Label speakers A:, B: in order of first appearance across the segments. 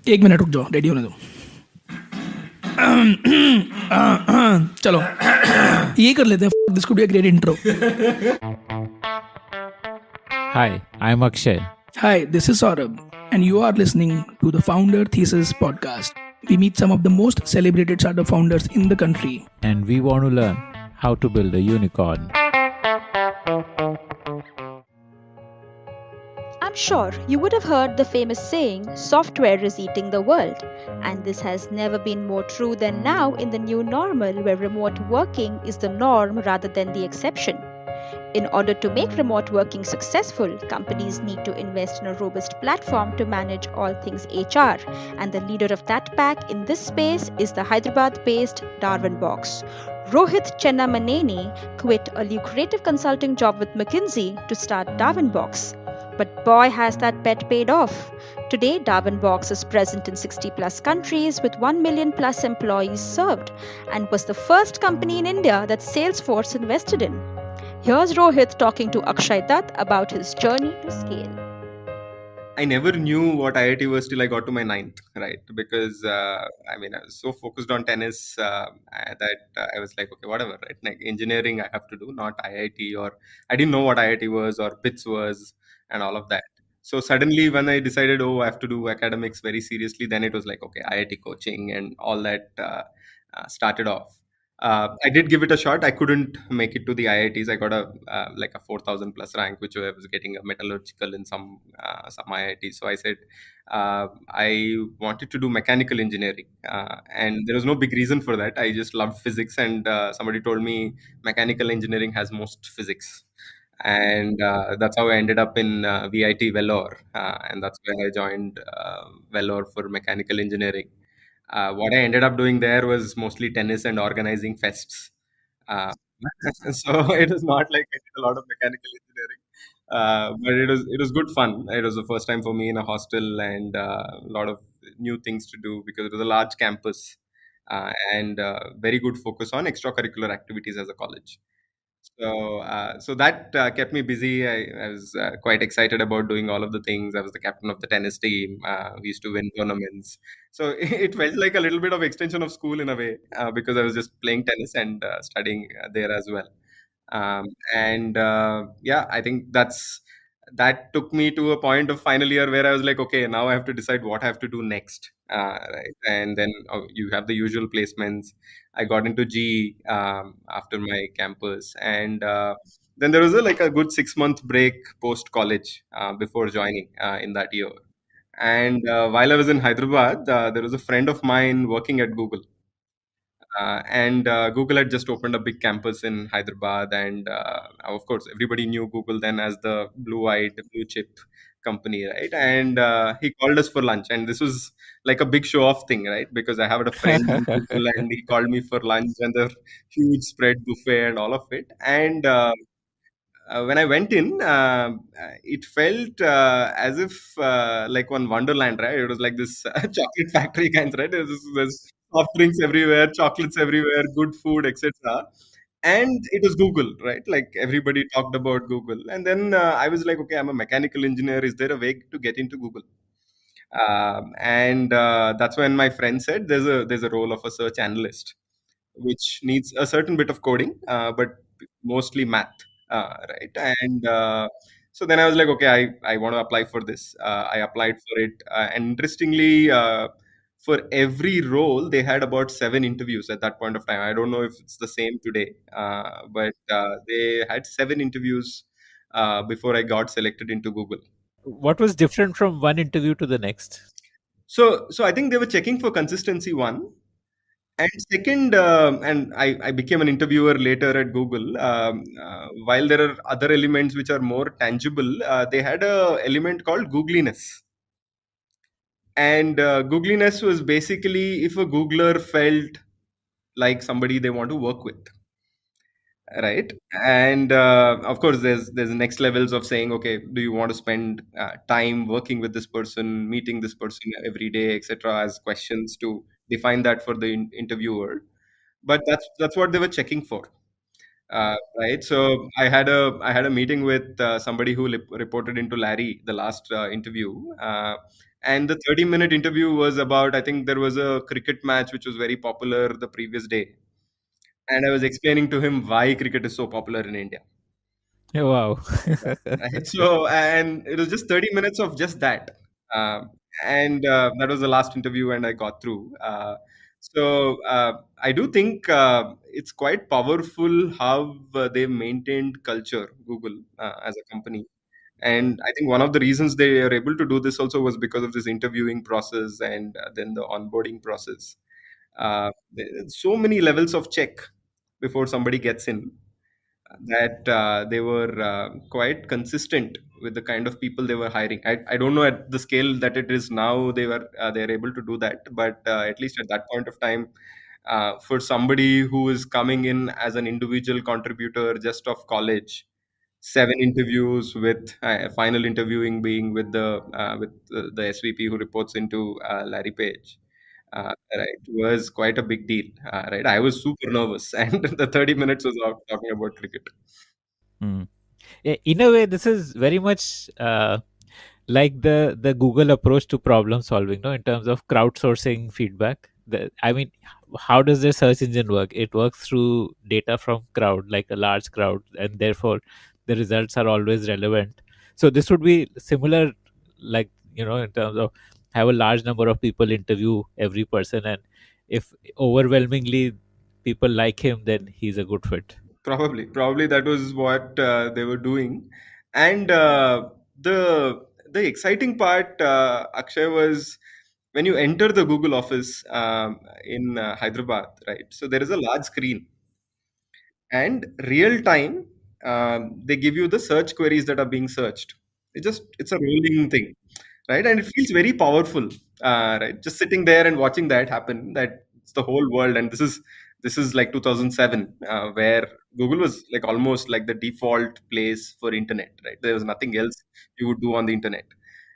A: एक मिनट रुक जाओ, रेडी होने दो. चलो ये कर लेते हैं. This could be a great intro.
B: Hi, I'm Akshay.
A: Hi, this is Saurabh, and you are listening to the Founder Thesis podcast. We meet some of the most celebrated startup founders in the country.
B: And we want to learn how to build a unicorn.
C: I'm sure you would have heard the famous saying, software is eating the world. And this has never been more true than now in the new normal where remote working is the norm rather than the exception. In order to make remote working successful, companies need to invest in a robust platform to manage all things HR. And the leader of that pack in this space is the Hyderabad-based Darwinbox. Rohit Chennamaneni quit a lucrative consulting job with McKinsey to start Darwinbox. But boy, has that bet paid off. Today, Darwinbox is present in 60 plus countries with 1 million plus employees served and was the first company in India that Salesforce invested in. Here's Rohit talking to Akshay Datt about his journey to scale.
D: I never knew what IIT was till I got to my ninth, right? Because I was so focused on tennis that I was like, okay, whatever, right? Like engineering, I have to do, not IIT, or I didn't know what IIT was or BITS was, and all of that. So suddenly, when I decided, oh, I have to do academics very seriously, then it was like, okay, IIT coaching and all that started off. I did give it a shot. I couldn't make it to the IITs. I got a like a 4,000 plus rank, which I was getting a metallurgical in some IITs. So I said I wanted to do mechanical engineering, and there was no big reason for that. I just loved physics, and somebody told me mechanical engineering has most physics, and that's how I ended up in VIT Vellore, and that's where I joined Vellore for mechanical engineering. What I ended up doing there was mostly tennis and organizing fests. Uh, so it was not like I did a lot of mechanical engineering, but it was good fun. It was the first time for me in a hostel and a lot of new things to do because it was a large campus and very good focus on extracurricular activities as a college. So that kept me busy. I was quite excited about doing all of the things. I was the captain of the tennis team. We used to win tournaments. So it felt like a little bit of extension of school in a way because I was just playing tennis and studying there as well. And yeah, I think that took me to a point of final year where I was like, okay, now I have to decide what I have to do next. Right, and then you have the usual placements. I got into G after my campus, and then there was like a good 6 month break post college before joining in that year. And while I was in Hyderabad, there was a friend of mine working at Google, and Google had just opened a big campus in Hyderabad, and of course, everybody knew Google then as the blue-eyed, blue-chip company, right? And he called us for lunch, and this was like a big show-off thing, right? Because I had a friend in Google, and he called me for lunch, and the huge spread buffet and all of it. And when I went in, it felt as if like one Wonderland, right? It was like this chocolate factory kind, right? There's soft drinks everywhere, chocolates everywhere, good food, etc. And it was Google, right? Like everybody talked about Google. And then I was like, okay, I'm a mechanical engineer. Is there a way to get into Google? And that's when my friend said there's a role of a search analyst which needs a certain bit of coding, but mostly math, right? And so then I was like, okay, I want to apply for this. I applied for it, and interestingly, for every role, they had about 7 interviews at that point of time. I don't know if it's the same today, but they had 7 interviews before I got selected into Google.
B: What was different from one interview to the next?
D: So I think they were checking for consistency, one. And second, and I became an interviewer later at Google. While there are other elements which are more tangible, they had a element called googliness. And googliness was basically if a Googler felt like somebody they want to work with, right? And of course, there's next levels of saying, okay, do you want to spend time working with this person, meeting this person every day, etc., as questions to define that for the interviewer. But that's what they were checking for, right? So I had a meeting with somebody who reported into Larry the last interview, And the 30-minute interview was about, I think there was a cricket match which was very popular the previous day. And I was explaining to him why cricket is so popular in India.
B: Oh, wow.
D: Right. So, and it was just 30 minutes of just that. Um, and that was the last interview, and I got through. I do think it's quite powerful how they've maintained culture, Google, as a company. And I think one of the reasons they are able to do this also was because of this interviewing process and then the onboarding process. There's so many levels of check before somebody gets in, that they were quite consistent with the kind of people they were hiring. I don't know at the scale that it is now they're able to do that, but at least at that point of time, for somebody who is coming in as an individual contributor just of college, 7 interviews with final interviewing being with the SVP who reports into Larry Page. Right, was quite a big deal. Right, I was super nervous, and the 30 minutes was of talking about cricket.
B: Hmm. Yeah, in a way, this is very much like the Google approach to problem solving, no, in terms of crowdsourcing feedback. I mean, how does their search engine work? It works through data from crowd, like a large crowd, and therefore the results are always relevant. So this would be similar, like, in terms of have a large number of people interview every person, and if overwhelmingly people like him, then he's a good fit.
D: Probably that was what they were doing, and the exciting part, Akshay, was when you enter the Google office in Hyderabad, right? So there is a large screen, and real time, they give you the search queries that are being searched. It's a rolling thing, right? And it feels very powerful, right? Just sitting there and watching that happen, that it's the whole world. And this is like 2007, where Google was like almost like the default place for internet, right? There was nothing else you would do on the internet,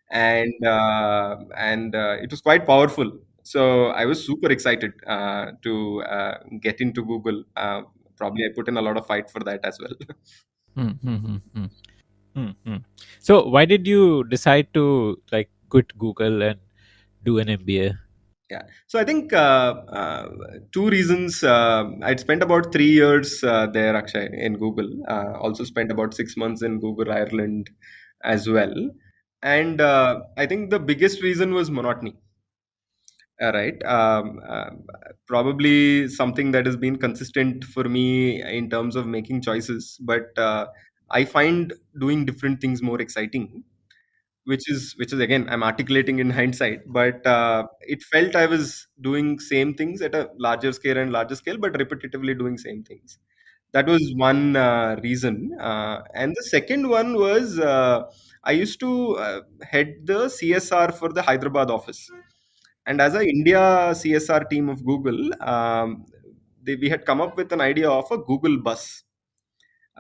D: and it was quite powerful. So I was super excited to get into Google. Probably I put in a lot of fight for that as well.
B: Hmm, hmm, hmm, hmm. Hmm. So why did you decide to like quit Google and do an MBA?
D: Yeah. So I think two reasons. I'd spent about 3 years there, Akshay, in Google. Also spent about 6 months in Google Ireland as well. And I think the biggest reason was monotony. Right. Probably something that has been consistent for me in terms of making choices. But I find doing different things more exciting, which is again, I'm articulating in hindsight, but it felt I was doing same things at a larger scale, but repetitively doing same things. That was one reason, and the second one was I used to head the CSR for the Hyderabad office, and as a India CSR team of Google, we had come up with an idea of a Google bus.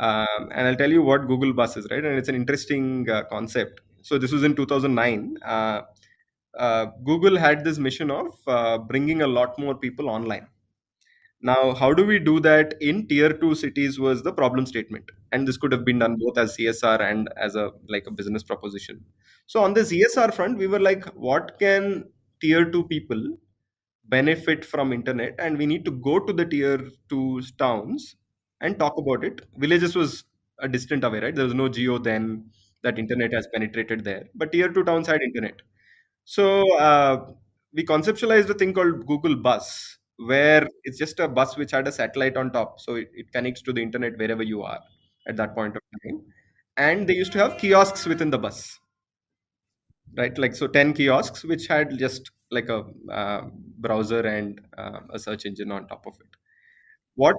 D: And I'll tell you what Google Bus is, right? And it's an interesting concept. So this was in 2009. Google had this mission of bringing a lot more people online. Now, how do we do that in tier two cities was the problem statement, and this could have been done both as CSR and as a like a business proposition. So on the CSR front, we were like, what can tier two people benefit from internet, and we need to go to the tier 2 towns and talk about it. Villages was a distant away, right? There was no geo then that internet has penetrated there, but tier 2 towns had internet. So we conceptualized a thing called Google Bus, where it's just a bus which had a satellite on top, so it connects to the internet wherever you are at that point of time. And they used to have kiosks within the bus, right? Like, so 10 kiosks which had just like a browser and a search engine on top of it. What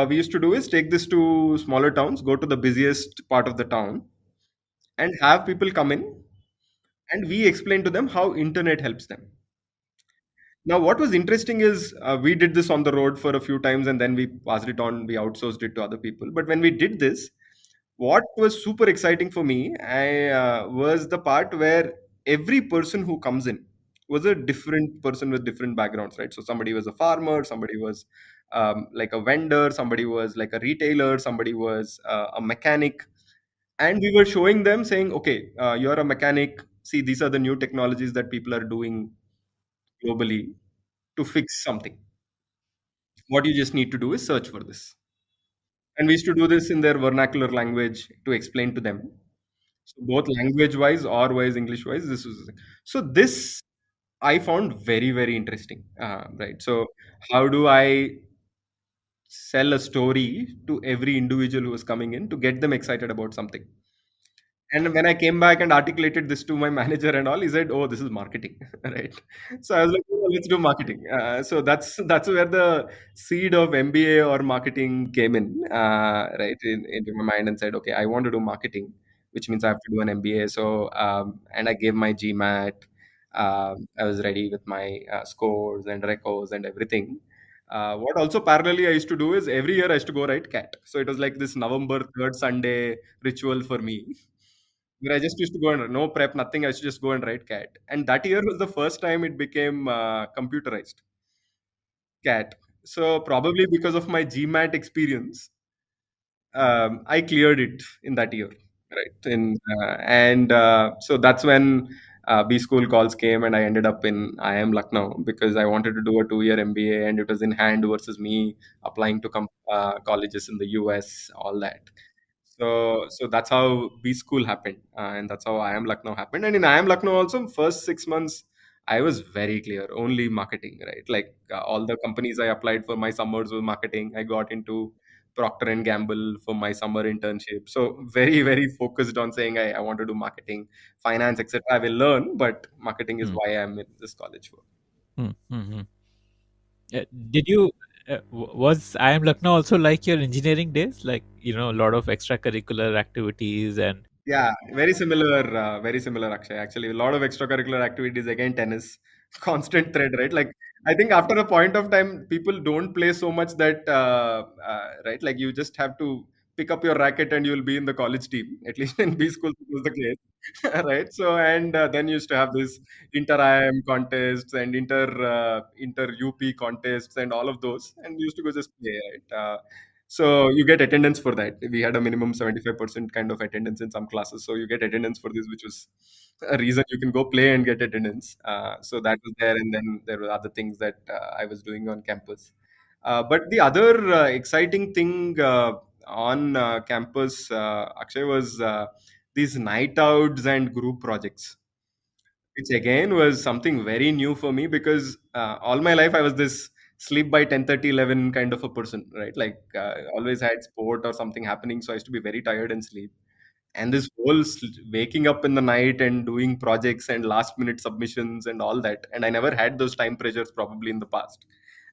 D: we used to do is take this to smaller towns, go to the busiest part of the town, and have people come in, and we explain to them how internet helps them. Now, what was interesting is we did this on the road for a few times, and then we passed it on, we outsourced it to other people. But when we did this, what was super exciting for me was the part where every person who comes in was a different person with different backgrounds, right? So somebody was a farmer, somebody was like a vendor, somebody was like a retailer, somebody was a mechanic, and we were showing them saying, okay, you're a mechanic, see, these are the new technologies that people are doing globally to fix something. What you just need to do is search for this. And we used to do this in their vernacular language to explain to them. So both language wise or wise English wise, this was so this I found very, very interesting. Right. So how do I sell a story to every individual who was coming in to get them excited about something? And when I came back and articulated this to my manager and all, he said, "Oh, this is marketing," right? So I was like, "Oh, let's do marketing." So that's where the seed of MBA or marketing came in, right, into my mind, and said, "Okay, I want to do marketing, which means I have to do an MBA." So and I gave my GMAT. I was ready with my scores and recos and everything. What also parallelly I used to do is every year I used to go write CAT. So it was like this November third Sunday ritual for me where I just used to go and no prep, nothing. I used to just go and write CAT. And that year was the first time it became computerized CAT. So probably because of my GMAT experience, I cleared it in that year, right? And so that's when B school calls came, and I ended up in IIM Lucknow because I wanted to do a 2 year MBA, and it was in hand versus me applying to colleges in the US, all that. So that's how B school happened, and that's how IIM Lucknow happened. And in IIM Lucknow also, first 6 months. I was very clear, only marketing, right? Like all the companies I applied for my summers was marketing. I got into Procter and Gamble for my summer internship. So very, very focused on saying I want to do marketing, finance, etc. I will learn, but marketing is
B: Hmm.
D: why I'm in this college for.
B: Hmm. Hmm. Hmm. Did you was I am Lucknow also like your engineering days? Like, a lot of extracurricular activities and
D: Yeah, very similar, Akshay. Actually, a lot of extracurricular activities, again, tennis, constant thread, right? Like, I think after a point of time, people don't play so much that, right? Like, you just have to pick up your racket and you'll be in the college team. At least in B school, it was the case, right? So, and then you used to have this inter IIM contests and inter UP contests and all of those, and you used to go just play, right? So you get attendance for that. We had a minimum 75% kind of attendance in some classes. So you get attendance for this, which was a reason you can go play and get attendance. So that was there. And then there were other things that I was doing on campus. But the other exciting thing on campus, Akshay, was these night outs and group projects, which again was something very new for me because all my life I was this sleep by 10:30, 11 kind of a person, right? Like always had sport or something happening, so I used to be very tired and sleep. And this whole waking up in the night and doing projects and last minute submissions and all that, and I never had those time pressures probably in the past.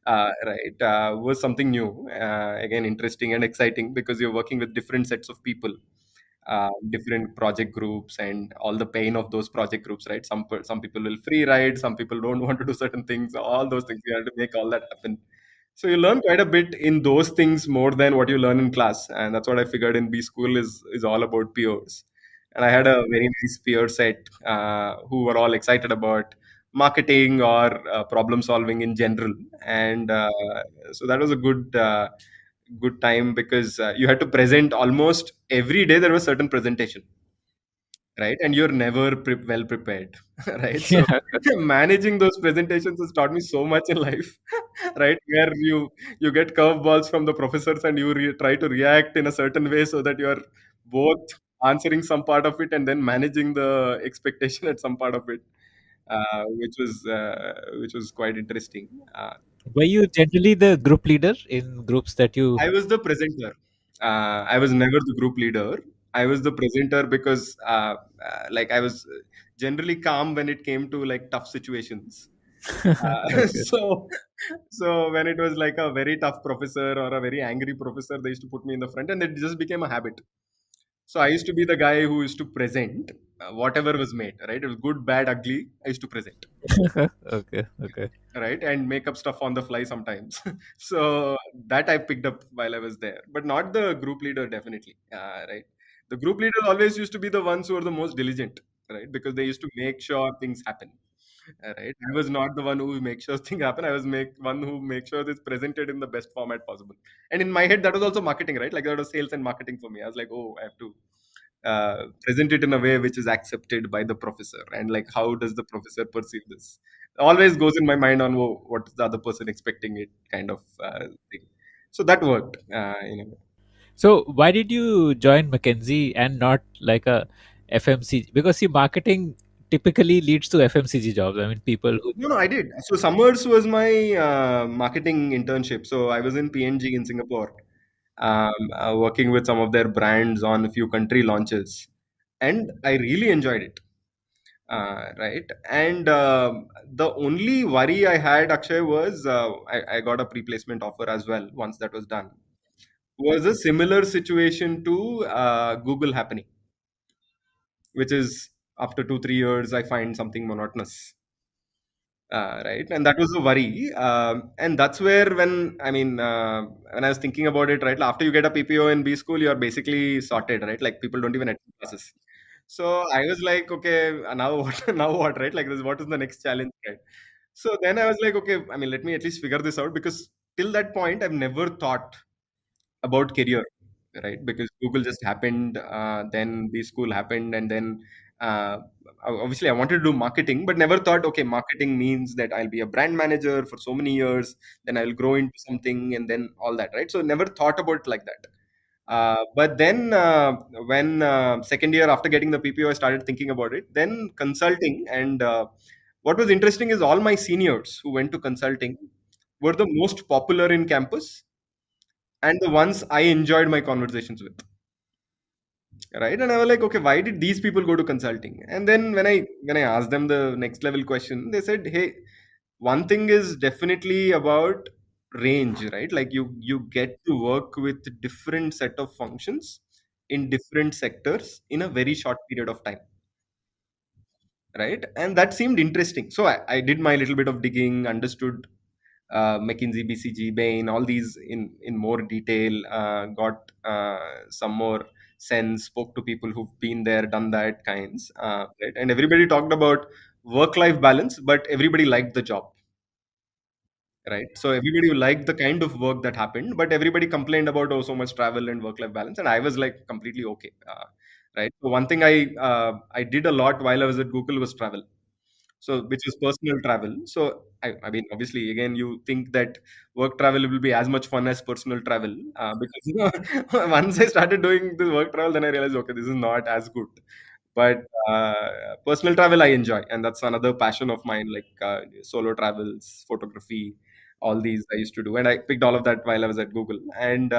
D: Right, was something new, again interesting and exciting because you're working with different sets of people, different project groups and all the pain of those project groups, right? Some people will free ride, some people don't want to do certain things, all those things you have to make all that happen. So you learn quite a bit in those things more than what you learn in class, and that's what I figured in B school is all about peers. And I had a very nice peer set who were all excited about marketing or problem solving in general, and so that was a good time because you had to present almost every day. There was certain presentation, right? And you're never well prepared, right? So
B: yeah.
D: managing those presentations has taught me so much in life, right? Where you get curveballs from the professors and you try to react in a certain way so that you're both answering some part of it and then managing the expectation at some part of it, which was quite interesting.
B: Were you generally the group leader in groups that you
D: I was the presenter. I was never the group leader. I was the presenter because, like, I was generally calm when it came to like tough situations.
B: okay.
D: So when it was like a very tough professor or a very angry professor, they used to put me in the front, and it just became a habit. So I used to be the guy who used to present whatever was made. Right, it was good, bad, ugly. I used to present,
B: Okay. Okay.
D: right, and make up stuff on the fly sometimes. So that I picked up while I was there, but not the group leader, definitely. Right, the group leader always used to be the ones who are the most diligent, right, because they used to make sure things happen. Right, I was not the one who makes sure things happen. I was make one who makes sure it's presented in the best format possible. And in my head, that was also marketing, right? Like that was sales and marketing for me. I was like, oh, I have to present it in a way which is accepted by the professor, and like how does the professor perceive this? Always goes in my mind on, oh, what is the other person expecting it, kind of thing. So that worked.
B: So why did you join McKinsey and not like a FMCG? Because see, marketing typically leads to FMCG jobs. I mean, people who.
D: No, no, I did. So Summers was my marketing internship. So I was in PNG in Singapore, working with some of their brands on a few country launches, and I really enjoyed it. Right, and the only worry I had, Akshay, was I got a pre-placement offer as well. Once that was done, was a similar situation to Google happening, which is after 2 3 years, I find something monotonous. Right, and that was a worry, and that's where when I was thinking about it, right, after you get a PPO in B school, you're basically sorted, right? Like people don't even attend classes. So I was like, okay, now what? Now what, right? Like, this, what is the next challenge, right? So then I was like, okay, I mean, let me at least figure this out, because till that point, I've never thought about career, right? Because Google just happened, then B school happened, and then uh, obviously I wanted to do marketing, but never thought, okay, marketing means that I'll be a brand manager for so many years, then I'll grow into something, and then all that, right? So never thought about it like that. But then when second year after getting the PPO, I started thinking about it. Then consulting, and what was interesting is all my seniors who went to consulting were the most popular in campus and the ones I enjoyed my conversations with, right? And I was like, okay, why did these people go to consulting? And then when I asked them the next level question, they said, hey, one thing is definitely about range, right? Like you get to work with different set of functions in different sectors in a very short period of time, right? And that seemed interesting, so I did my little bit of digging, understood McKinsey, BCG, Bain, all these in more detail. Got some more sense. Spoke to people who've been there, done that kinds. Right, and everybody talked about work-life balance, but everybody liked the job. Right, so everybody liked the kind of work that happened, but everybody complained about, oh, so much travel and work-life balance, and I was like completely okay. Right, so one thing I did a lot while I was at Google was travel, so which is personal travel. So I mean, obviously, again, you think that work travel will be as much fun as personal travel, because once I started doing this work travel, then I realized, okay, this is not as good. But personal travel I enjoy, and that's another passion of mine, like solo travels, photography, all these I used to do, and I picked all of that while I was at Google. And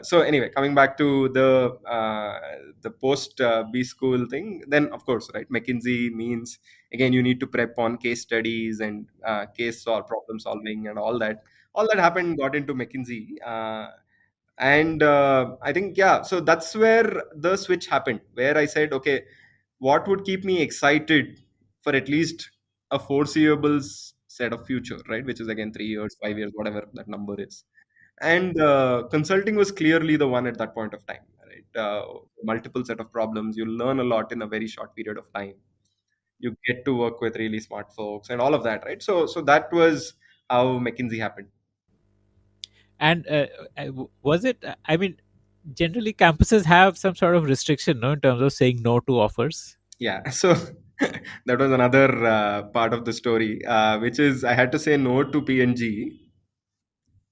D: so anyway, coming back to the post B school thing, then of course, right, McKinsey means, again, you need to prep on case studies and case or problem solving and all that. All that happened, got into McKinsey. And I think, yeah, so that's where the switch happened, where I said, okay, what would keep me excited for at least a foreseeable set of future, right? Which is again 3 years, 5 years, whatever that number is. And consulting was clearly the one at that point of time, right? Multiple set of problems. You learn a lot in a very short period of time. You get to work with really smart folks and all of that, right? So that was how McKinsey happened.
B: And was it? I mean, generally campuses have some sort of restriction, no, in terms of saying no to offers.
D: Yeah. So that was another part of the story, which is I had to say no to PNG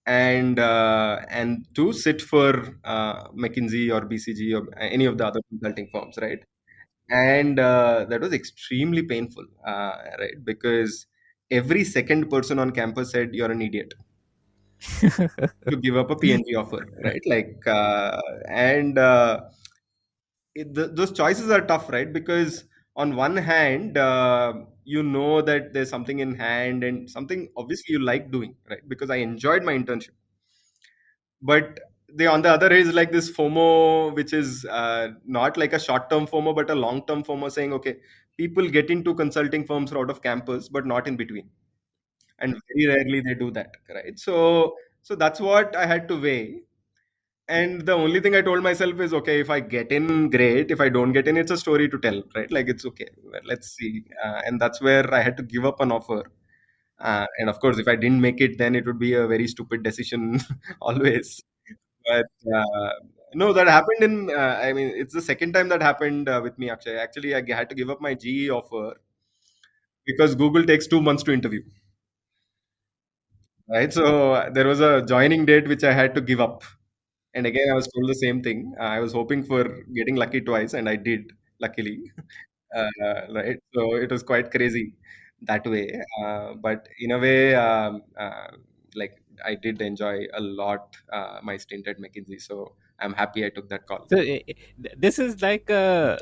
D: and to sit for McKinsey or BCG or any of the other consulting firms, right? And that was extremely painful, right? Because every second person on campus said, you're an idiot to give up a PNG offer, right? Like, and those choices are tough, right? Because on one hand, you know that there's something in hand and something obviously you like doing, right? Because I enjoyed my internship, but the on the other is like this FOMO, which is not like a short-term FOMO, but a long-term FOMO, saying, okay, people get into consulting firms out of campus, but not in between, and very rarely they do that, right? So that's what I had to weigh. And the only thing I told myself is, okay, if I get in, great. If I don't get in, it's a story to tell, right? Like, it's okay. Well, let's see. And that's where I had to give up an offer. And of course, if I didn't make it, then it would be a very stupid decision always. But No, that happened in. I mean, it's the second time that happened with me. Actually, I had to give up my GE offer because Google takes 2 months to interview. Right, so there was a joining date which I had to give up, and again I was told the same thing. I was hoping for getting lucky twice, and I did, luckily. Right, so it was quite crazy that way. But in a way, like I did enjoy a lot my stint at McKinsey, so I'm happy I took that call.
B: So this is like a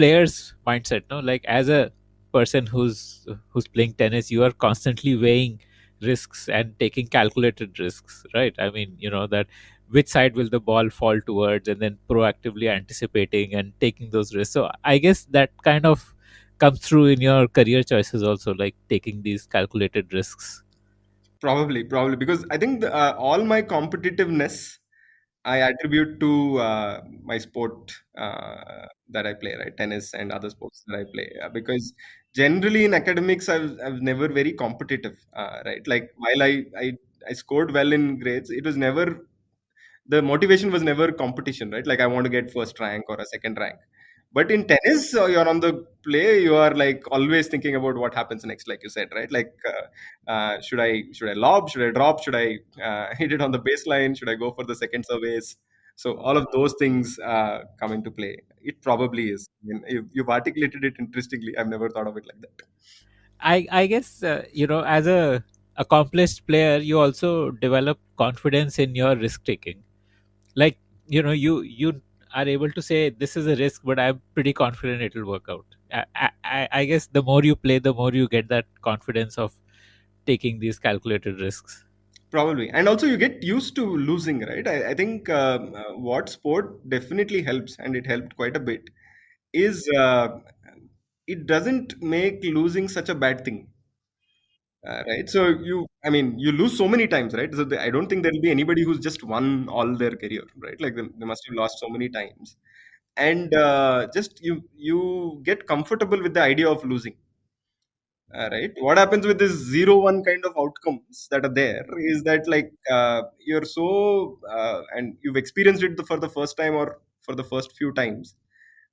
B: player's mindset, no? Like as a person who's playing tennis, you are constantly weighing risks and taking calculated risks, right? I mean, that which side will the ball fall towards, and then proactively anticipating and taking those risks. So I guess that kind of comes through in your career choices also, like taking these calculated risks.
D: Probably because I think all my competitiveness I attribute to my sport that I play, right? Tennis and other sports that I play. Because generally in academics, I was never very competitive, right? Like while I scored well in grades, it was never the motivation was never competition, right? Like I want to get first rank or a second rank. But in tennis, you're on the play. You are like always thinking about what happens next, like you said, right? Like, should I lob? Should I drop? Should I hit it on the baseline? Should I go for the second service? So all of those things come into play. It probably is. I mean, you've articulated it interestingly. I've never thought of it like that.
B: I guess as a accomplished player, you also develop confidence in your risk taking. Like you are able to say this is a risk, but I'm pretty confident it will work out. I guess the more you play, the more you get that confidence of taking these calculated risks.
D: Probably. And also, you get used to losing, right? I think what sport definitely helps, and it helped quite a bit, is it doesn't make losing such a bad thing. Right. So I mean, you lose so many times, right? So I don't think there'll be anybody who's just won all their career, right? Like they must have lost so many times. And just you get comfortable with the idea of losing. Right. What happens with this 0-1 kind of outcomes that are there is that like you're so and you've experienced it for the first time or for the first few times,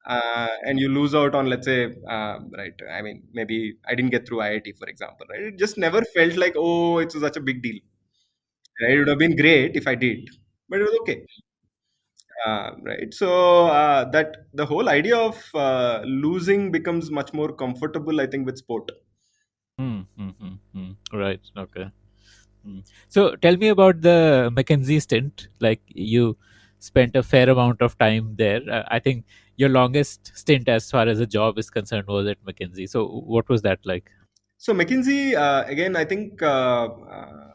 D: and you lose out on, let's say, right, I mean, maybe I didn't get through IIT, for example, right? It just never felt like, oh, it's such a big deal, right? It would have been great if I did, but it was okay. Right, so that the whole idea of losing becomes much more comfortable, I think, with sport.
B: Right. Okay. So tell me about the McKinsey stint. Like you spent a fair amount of time there. I think your longest stint, as far as a job is concerned, was at McKinsey. So what was that like?
D: So McKinsey, again, I think the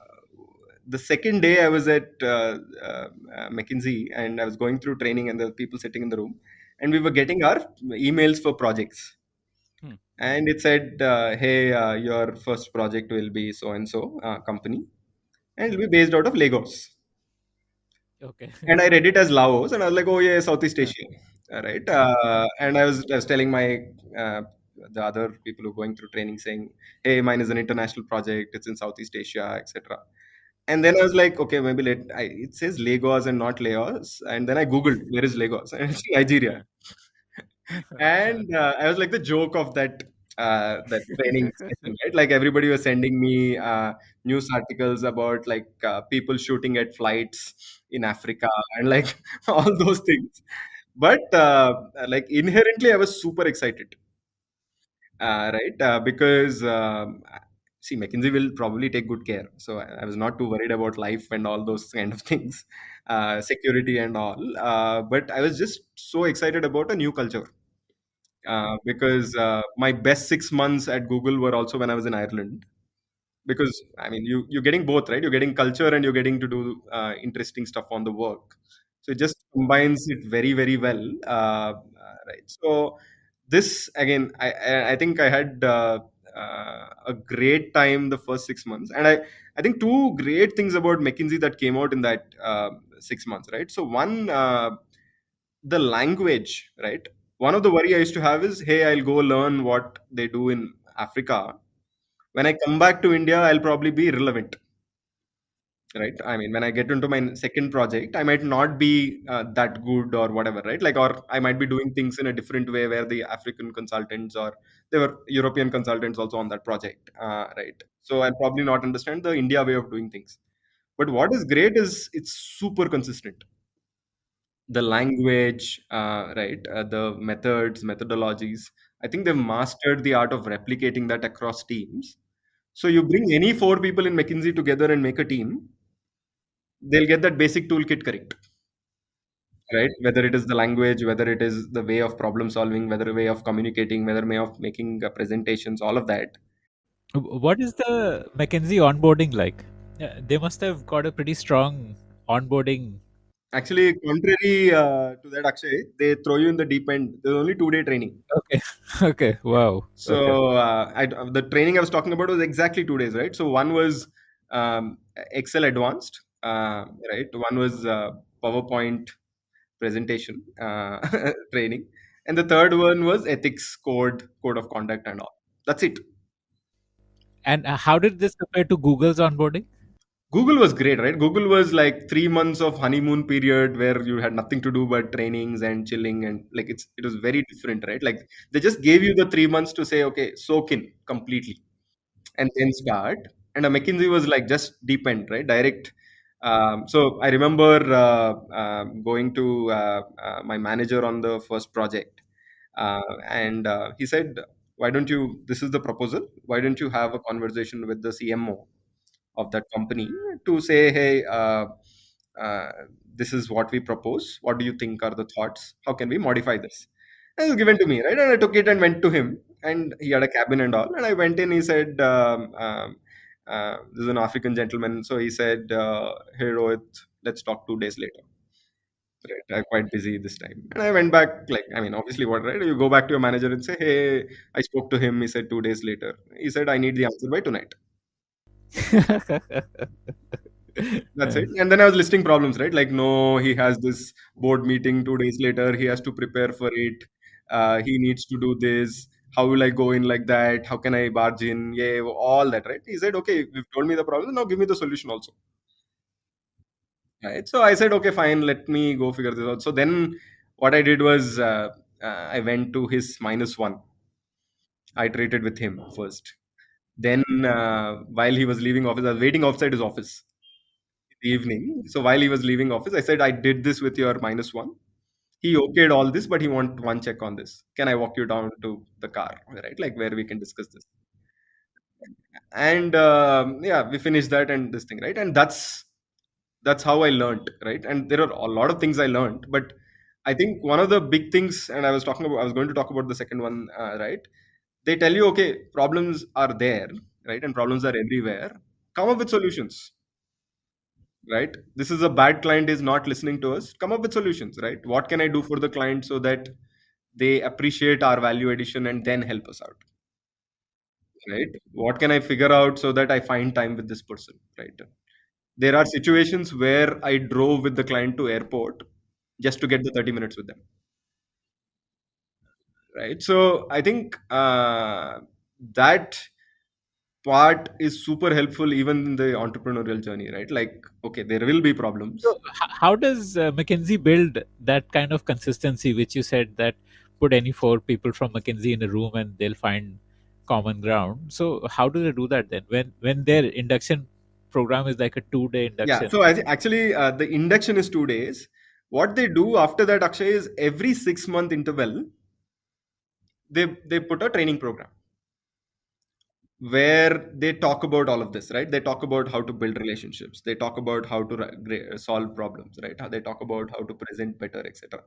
D: second day I was at McKinsey, and I was going through training, and there were people sitting in the room, and we were getting our emails for projects.
B: Hmm.
D: And it said, "Hey, your first project will be so and so company, and it'll be based out of Lagos."
B: Okay.
D: And I read it as Laos, and I was like, "Oh yeah, Southeast
B: Uh,
D: Asia." Right? And I was telling my uh, the other people who are going through training, saying, "Hey, mine is an international project. It's in Southeast Asia, etc." And then I was like, "Okay, maybe it says Lagos and not Laos." And then I googled where is Lagos, and it's Nigeria. And I was like the joke of that training session, right? Like everybody was sending me news articles about like people shooting at flights in Africa and like all those things. But like inherently, I was super excited, right? Because see, McKinsey will probably take good care. So I was not too worried about life and all those kind of things, security and all. But I was just so excited about a new culture because my best 6 months at Google were also when I was in Ireland. Because I mean, you're getting both, right? You're getting culture and you're getting to do interesting stuff on the work. So it just combines it very well, right? So this again, I think I had a great time the first 6 months, and I think two great things about McKinsey that came out in that 6 months, right? So one, the language, right? One of the worry I used to have is, hey, I'll go learn what they do in Africa. When I come back to India, I'll probably be irrelevant, right? I mean, when I get into my second project, I might not be that good or whatever, right? Like, or I might be doing things in a different way where the African consultants or there were European consultants also on that project, right? So I'll probably not understand the India way of doing things. But what is great is it's super consistent. The language, right? The methods, methodologies. I think they've mastered the art of replicating that across teams. So you bring any four people in McKinsey together and make a team, they'll get that basic toolkit correct, right? Whether it is the language, whether it is the way of problem solving, whether a way of communicating, whether way of making presentations, all of that.
B: What is the McKinsey onboarding like? They must have got a pretty strong onboarding.
D: Actually, contrary to that, Akshay, they throw you in the deep end. There's only 2 day training.
B: Okay. Okay. Wow. Okay.
D: So the training I was talking about was exactly 2 days, right? So one was Excel advanced, right? One was PowerPoint presentation training, and the third one was ethics, code of conduct, and all. That's it.
B: And how did this compare to Google's onboarding?
D: Google was great, right? Google was like 3 months of honeymoon period where you had nothing to do but trainings and chilling, and like it was very different, right? Like they just gave you the 3 months to say, okay, soak in completely, and then start. And a McKinsey was like just deep end, right? Direct. So I remember going to my manager on the first project, and he said, "Why don't you? This is the proposal. Why don't you have a conversation with the CMO of that company to say, hey, uh, this is what we propose. What do you think are the thoughts? How can we modify this?" And it was given to me, right? And I took it and went to him, and he had a cabin and all. And I went in. He said, "This is an African gentleman." So he said, "Hey, Rohit, let's talk 2 days later." Right, I'm quite busy this time. And I went back, like, I mean, obviously, what, right? You go back to your manager and say, hey, I spoke to him. He said 2 days later. He said, I need the answer by tonight. That's it. And then I was listing problems, right? Like, no, he has this board meeting 2 days later. He has to prepare for it. He needs to do this. How will I go in like that? How can I barge in? Yeah, all that, right? He said, okay, you've told me the problem. Now give me the solution also. Right. So I said, okay, fine, let me go figure this out. So then what I did was I went to his -1. I traded with him first. Then while he was leaving office, I was waiting outside his office in the evening. So while he was leaving office, I said, I did this with your -1. He okayed all this, but he want one check on this. Can I walk you down to the car, right? Like where we can discuss this. And yeah, we finished that and this thing, right? And that's how I learned, right? And there are a lot of things I learned, but I think one of the big things, and I was going to talk about the second one, right? They tell you, okay, problems are there, right? And problems are everywhere. Come up with solutions, right? This is a bad client is not listening to us. Come up with solutions, right? What can I do for the client so that they appreciate our value addition and then help us out, right? What can I figure out so that I find time with this person, right? There are situations where I drove with the client to airport just to get the 30 minutes with them, right? So I think that part is super helpful even in the entrepreneurial journey, right? Like, okay, there will be problems.
B: So, how does McKinsey build that kind of consistency, which you said that put any four people from McKinsey in a room and they'll find common ground? So, how do they do that then? When their induction program is like a 2 day
D: Yeah,
B: induction.
D: so actually the induction is 2 days. What they do after that, Akshay, is every 6 month interval they put a training program where they talk about all of this, right? They talk about how to build relationships, they talk about how to solve problems, right? How they talk about how to present better, etc.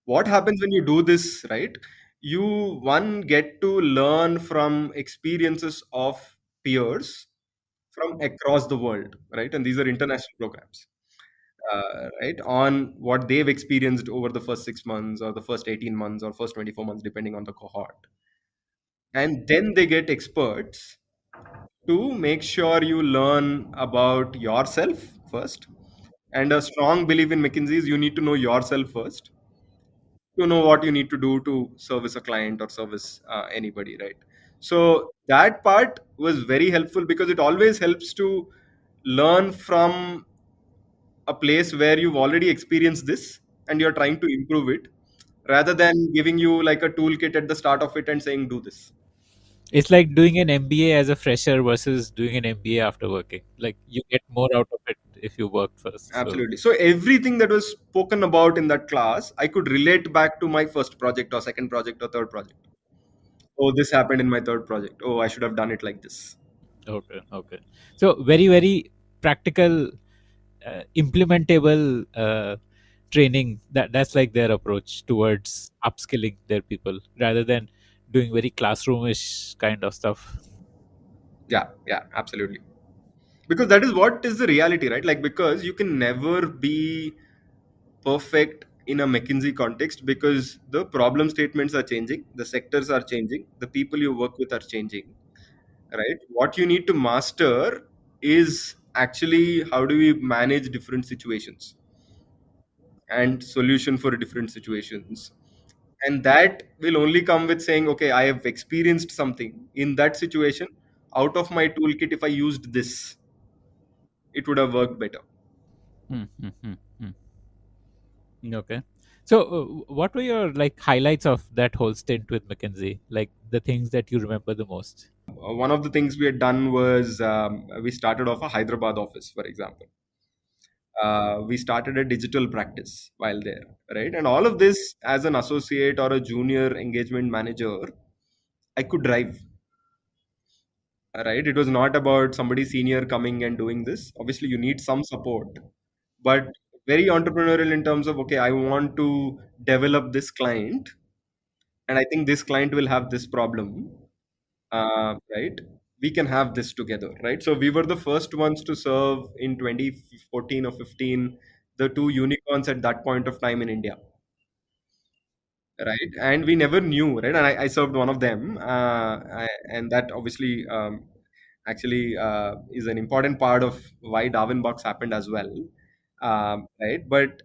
D: What happens when you do this, right? You one get to learn from experiences of peers from across the world, right? And these are international programs, right? On what they've experienced over the first 6 months or the first 18 months or first 24 months, depending on the cohort. And then they get experts to make sure you learn about yourself first. And a strong belief in McKinsey is you need to know yourself first to know what you need to do to service a client or service anybody, right? So that part was very helpful because it always helps to learn from a place where you've already experienced this and you're trying to improve it, rather than giving you like a toolkit at the start of it and saying do this.
B: It's like doing an MBA as a fresher versus doing an MBA after working. Like you get more out of it if you work first. So
D: Absolutely. So everything that was spoken about in that class, I could relate back to my first project or second project or third project. Oh, this happened in my third project. Oh, I should have done it like this.
B: okay, okay. So very very practical, implementable training. That's like their approach towards upskilling their people rather than doing very classroomish kind of stuff.
D: Yeah, yeah, absolutely. Because that is what is the reality, right? Like, because you can never be perfect in a McKinsey context, because the problem statements are changing, the sectors are changing, the people you work with are changing, right? What you need to master is actually how do we manage different situations and solution for different situations. And that will only come with saying, okay, I have experienced something in that situation. Out of my toolkit, if I used this, it would have worked better.
B: Hmm, hmm, hmm, hmm. Okay. So, what were your like highlights of that whole stint with McKinsey? Like the things that you remember the most?
D: One of the things we had done was we started off a Hyderabad office, for example. We started a digital practice while there, right? And all of this as an associate or a junior engagement manager, I could drive, right? It was not about somebody senior coming and doing this. Obviously, you need some support, but very entrepreneurial in terms of, okay, I want to develop this client, and I think this client will have this problem, right? We can have this together, right? So we were the first ones to serve in 2014 or 15 the two unicorns at that point of time in India, right? And we never knew, right? And I served one of them, and that obviously actually is an important part of why Darwinbox happened as well, right? But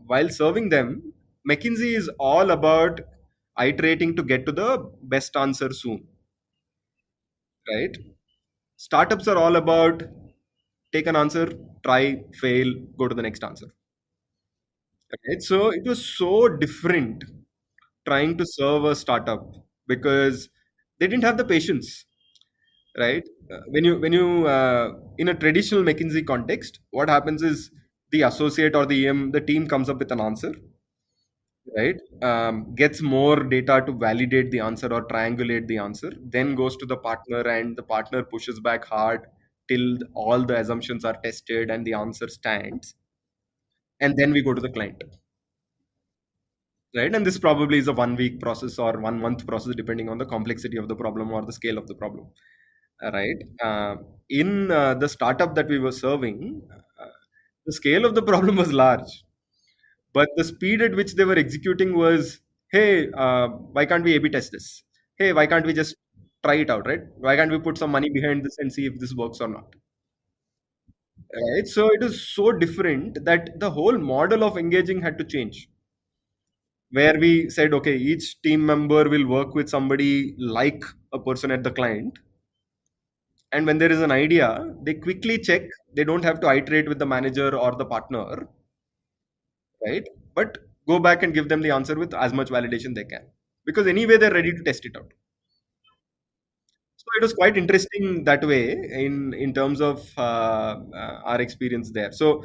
D: while serving them, McKinsey is all about iterating to get to the best answer soon, right? Startups are all about take an answer, try, fail, go to the next answer. Right? So it was so different trying to serve a startup because they didn't have the patience, right? When you in a traditional McKinsey context, what happens is the associate or the EM, the team comes up with an answer, right? Gets more data to validate the answer or triangulate the answer, then goes to the partner, and the partner pushes back hard till all the assumptions are tested and the answer stands, and then we go to the client, right? And this probably is a 1 week process or 1 month process, depending on the complexity of the problem or the scale of the problem, right? In the startup that we were serving, the scale of the problem was large, but the speed at which they were executing was, hey, why can't we A/B test this? Hey, why can't we just try it out, right? Why can't we put some money behind this and see if this works or not? Right? So it is so different that the whole model of engaging had to change. Where we said, okay, each team member will work with somebody like a person at the client. And when there is an idea, they quickly check. They don't have to iterate with the manager or the partner, right? But go back and give them the answer with as much validation they can. Because anyway, they're ready to test it out. So it was quite interesting that way in terms of our experience there. So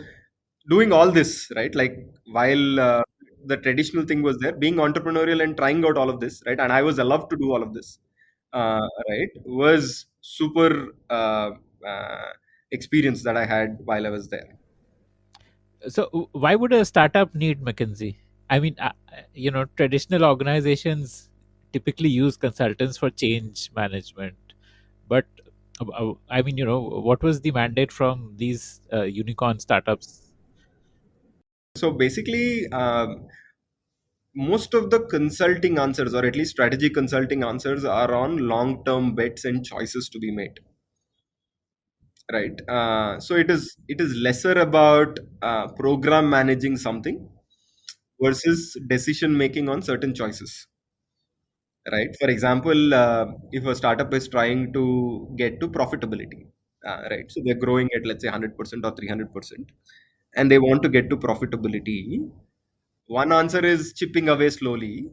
D: doing all this, right? Like while the traditional thing was there, being entrepreneurial and trying out all of this, right? And I was allowed to do all of this, right? Was super experience that I had while I was there.
B: So, why would a startup need McKinsey? I mean, traditional organizations typically use consultants for change management, but I mean, what was the mandate from these unicorn startups?
D: So basically, most of the consulting answers, or at least strategy consulting answers, are on long-term bets and choices to be made, right? So it is lesser about program managing something versus decision making on certain choices, right? For example, if a startup is trying to get to profitability, right? So they're growing at, let's say, 100% or 300%. and they want to get to profitability, one answer is chipping away slowly,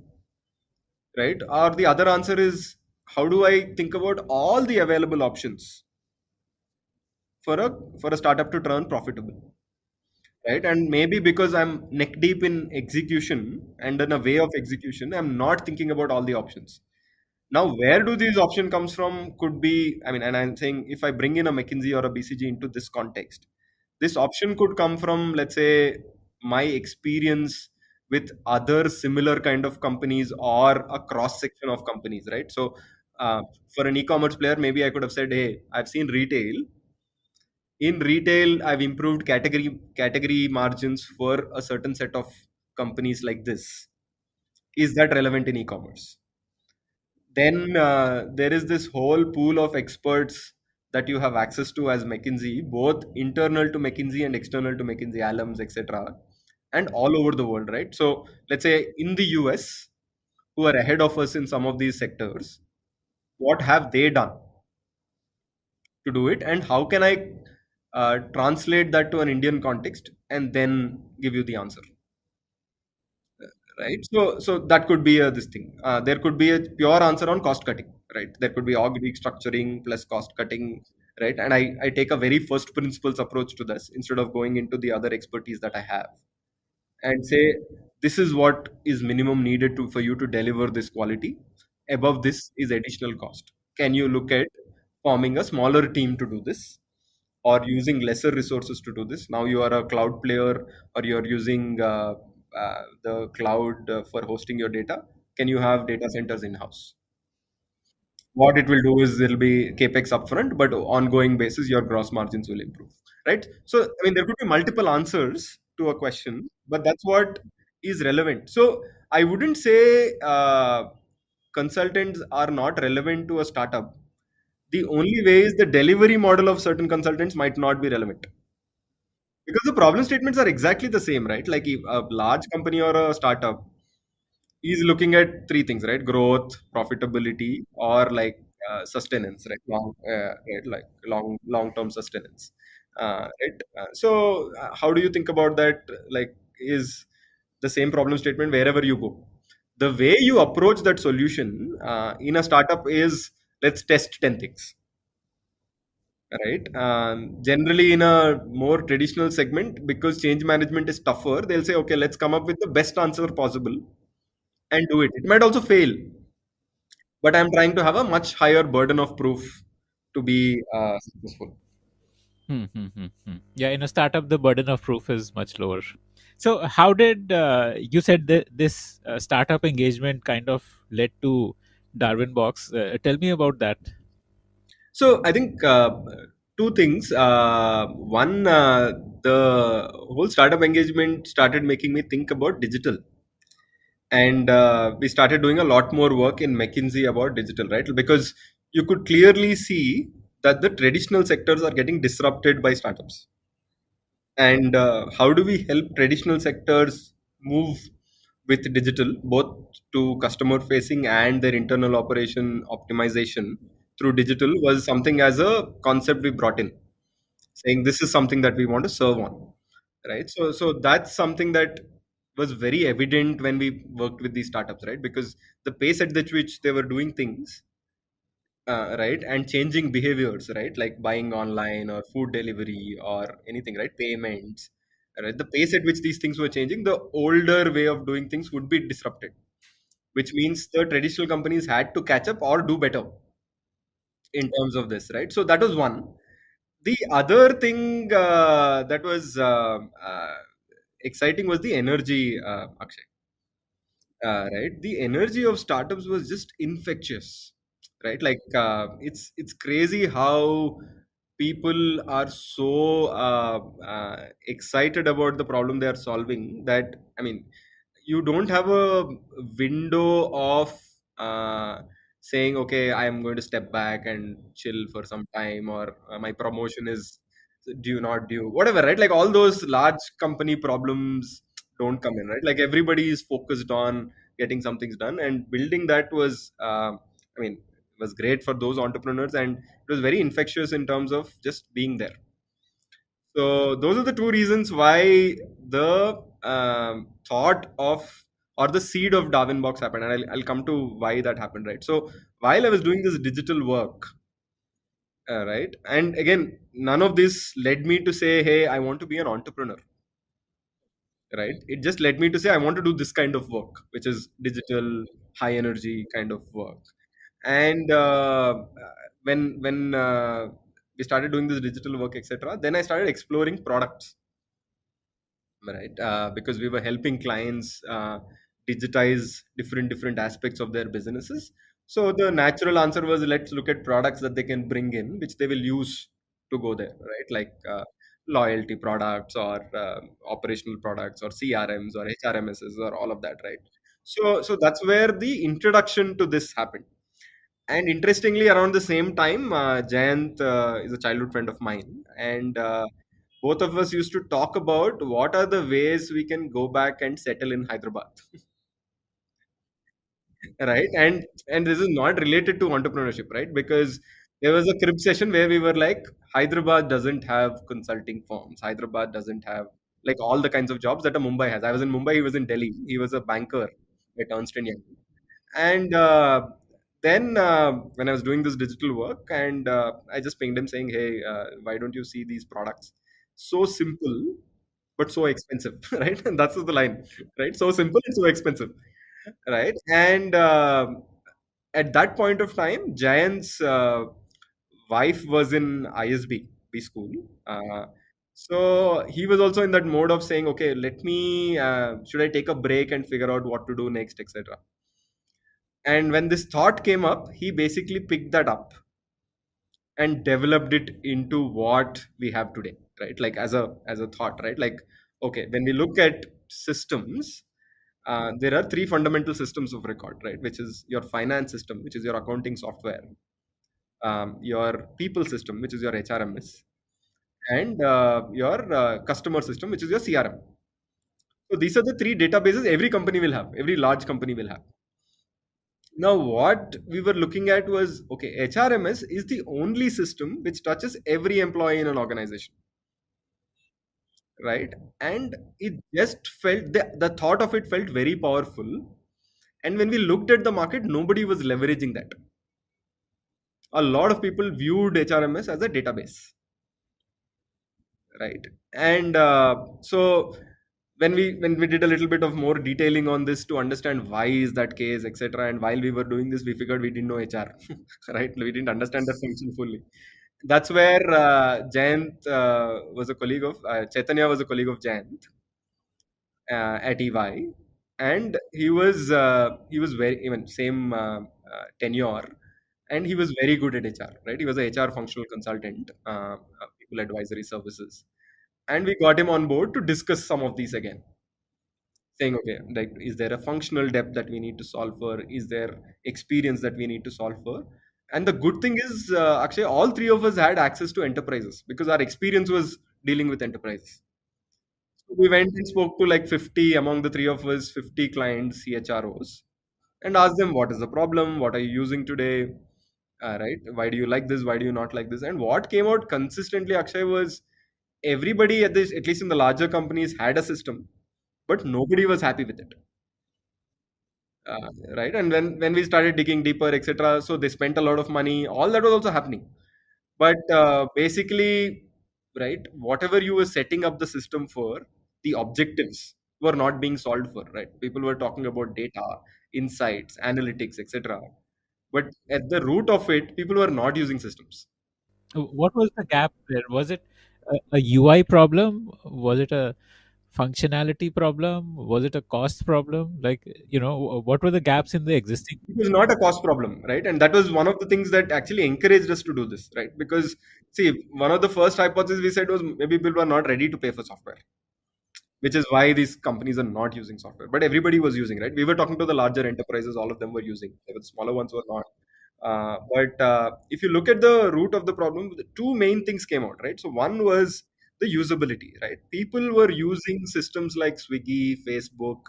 D: right? Or the other answer is, how do I think about all the available options for a startup to turn profitable, right? And maybe because I'm neck deep in execution and in a way of execution, I'm not thinking about all the options. Now, where do these options comes from could be, I mean, and I'm saying if I bring in a McKinsey or a BCG into this context, this option could come from, let's say, my experience with other similar kind of companies or a cross section of companies, right? So, for an e-commerce player, maybe I could have said, "Hey, I've seen retail. In retail, I've improved category margins for a certain set of companies like this. Is that relevant in e-commerce?" Then there is this whole pool of experts that you have access to as McKinsey, both internal to McKinsey and external to McKinsey, alums, etc., and all over the world, right? So let's say in the US, who are ahead of us in some of these sectors, what have they done to do it, and how can I translate that to an Indian context and then give you the answer? Right? So that could be a this thing. There could be a pure answer on cost cutting, right? There could be org restructuring plus cost cutting, right? And I take a very first principles approach to this instead of going into the other expertise that I have, and say this is what is minimum needed to for you to deliver this quality. Above this is additional cost. Can you look at forming a smaller team to do this, or using lesser resources to do this? Now you are a cloud player, or you're using the cloud for hosting your data. Can you have data centers in house? What it will do is it'll be capex upfront, but ongoing basis, your gross margins will improve, right? So, I mean, there could be multiple answers to a question, but that's what is relevant. So, I wouldn't say consultants are not relevant to a startup. The only way is the delivery model of certain consultants might not be relevant, because the problem statements are exactly the same, right? Like if a large company or a startup is looking at three things, right? Growth, profitability, or like sustenance, right? Right? Like long term sustenance, right? How do you think about that? Like, is the same problem statement wherever you go? The way you approach that solution in a startup is, let's test 10 things, right? Generally, in a more traditional segment, because change management is tougher, they'll say, okay, let's come up with the best answer possible and do it. It might also fail, but I'm trying to have a much higher burden of proof to be successful.
B: Yeah, in a startup, the burden of proof is much lower. So, how did you said that this startup engagement kind of led to Darwinbox? Tell me about that.
D: So I think two things. One, the whole startup engagement started making me think about digital, and we started doing a lot more work in McKinsey about digital, right? Because you could clearly see that the traditional sectors are getting disrupted by startups. And how do we help traditional sectors move with digital, both to customer facing and their internal operation optimization through digital, was something as a concept we brought in, saying this is something that we want to serve on, right? So that's something that was very evident when we worked with these startups, right? Because the pace at which they were doing things, right, and changing behaviors, right, like buying online or food delivery or anything, right, payments, right, the pace at which these things were changing, the older way of doing things would be disrupted, which means the traditional companies had to catch up or do better in terms of this, right? So that was one. The other thing that was exciting was the energy, Akshay. Right, the energy of startups was just infectious, right? Like it's crazy how people are so excited about the problem they are solving, that, I mean, you don't have a window of uh, saying, okay, I am going to step back and chill for some time, or my promotion is due not due, whatever, right? Like all those large company problems don't come in, right? Like everybody is focused on getting some things done, and building that was I mean, was great for those entrepreneurs, and it was very infectious in terms of just being there. So those are the two reasons why the thought of or the seed of Darwinbox happened, and I'll come to why that happened, right? So while I was doing this digital work, right, and again, none of this led me to say, "Hey, I want to be an entrepreneur." Right? It just led me to say, "I want to do this kind of work, which is digital, high energy kind of work." And when we started doing this digital work, etc., then I started exploring products, right? Because we were helping clients digitize different aspects of their businesses. So the natural answer was, let's look at products that they can bring in, which they will use to go there, right? Like loyalty products or operational products or CRMs or HRMSs or all of that, right? So that's where the introduction to this happened. And interestingly, around the same time, Jayant is a childhood friend of mine, and both of us used to talk about what are the ways we can go back and settle in Hyderabad, right? And this is not related to entrepreneurship, right? Because there was a crib session where we were like, Hyderabad doesn't have consulting firms. Hyderabad doesn't have like all the kinds of jobs that a Mumbai has. I was in Mumbai, he was in Delhi. He was a banker at Ernst and Young. And then when I was doing this digital work, and I just pinged him saying, "Hey, why don't you see these products? So simple, but so expensive, right?" And that's the line, right? So simple and so expensive, right? And at that point of time, Giant's wife was in ISB B school. Uh, so he was also in that mode of saying, "Okay, let me. Should I take a break and figure out what to do next, etc." And when this thought came up, he basically picked that up and developed it into what we have today, right? Like as a thought, right? Like, okay, when we look at systems, there are three fundamental systems of record, right? Which is your finance system, which is your accounting software, your people system, which is your HRMS, and your customer system, which is your CRM. So these are the three databases every company will have, every large company will have. Now, what we were looking at was, okay, HRMS is the only system which touches every employee in an organization, right? And it just felt, the thought of it felt very powerful. And when we looked at the market, nobody was leveraging that. A lot of people viewed HRMS as a database, right? And so when we did a little bit of more detailing on this to understand why is that case, etc., and while we were doing this, we figured we didn't know HR, right? We didn't understand the function fully. That's where Jayant was a colleague of Chaitanya was a colleague of Jayant at EY, and he was very even same tenure, and he was very good at HR, right? He was a HR functional consultant, people advisory services, and we got him on board to discuss some of these again, saying, okay, like, is there a functional depth that we need to solve for? Is there experience that we need to solve for? And the good thing is, actually, all three of us had access to enterprises because our experience was dealing with enterprises. So we went and spoke to like 50 among the three of us, 50 clients, CHROs, and asked them, what is the problem? What are you using today? Right? Why do you like this? Why do you not like this? And what came out consistently, Akshay, was everybody at least in the larger companies, had a system, but nobody was happy with it. Right? And when we started digging deeper, etc., so they spent a lot of money. All that was also happening. But basically, right, whatever you were setting up the system for, the objectives were not being solved for. Right? People were talking about data, insights, analytics, etc. But at the root of it, people were not using systems.
B: What was the gap there? Was it a UI problem? Was it a functionality problem? Was it a cost problem? Like, what were the gaps in the existing?
D: It was not a cost problem, right? And that was one of the things that actually encouraged us to do this, right? Because see, one of the first hypotheses we said was maybe people were not ready to pay for software, which is why these companies are not using software. But everybody was using, right? We were talking to the larger enterprises, all of them were using. The smaller ones were not. But if you look at the root of the problem, the two main things came out, right? So one was the usability, right? People were using systems like Swiggy, Facebook,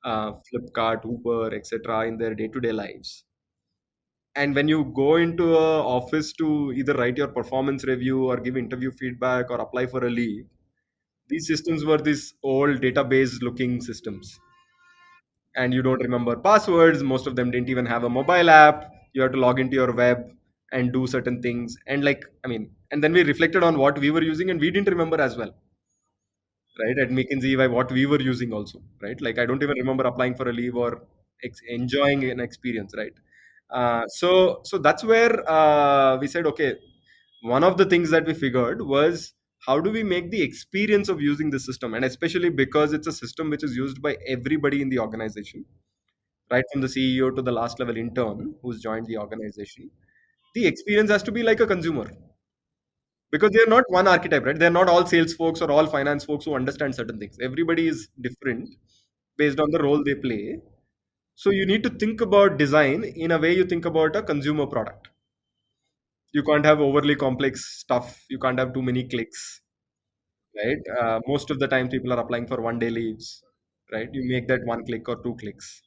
D: Flipkart, Uber, etc., in their day-to-day lives, And when you go into a office to either write your performance review or give interview feedback or apply for a leave, these systems were these old database looking systems, and you don't remember passwords. Most of them didn't even have a mobile app. You have to log into your web and do certain things. And like, I mean, and then we reflected on what we were using and we didn't remember as well, right? At McKinsey, what we were using also, right? Like, I don't even remember applying for a leave or enjoying an experience, right? So that's where we said, okay, one of the things that we figured was, how do we make the experience of using the system, and especially because it's a system which is used by everybody in the organization, right from the CEO to the last level intern who's joined the organization, the experience has to be like a consumer, because they're not one archetype, right? They're not all sales folks or all finance folks who understand certain things. Everybody is different based on the role they play. So you need to think about design in a way you think about a consumer product. You can't have overly complex stuff. You can't have too many clicks, right? Most of the time, people are applying for 1 day leaves, right? You make that 1 click or 2 clicks,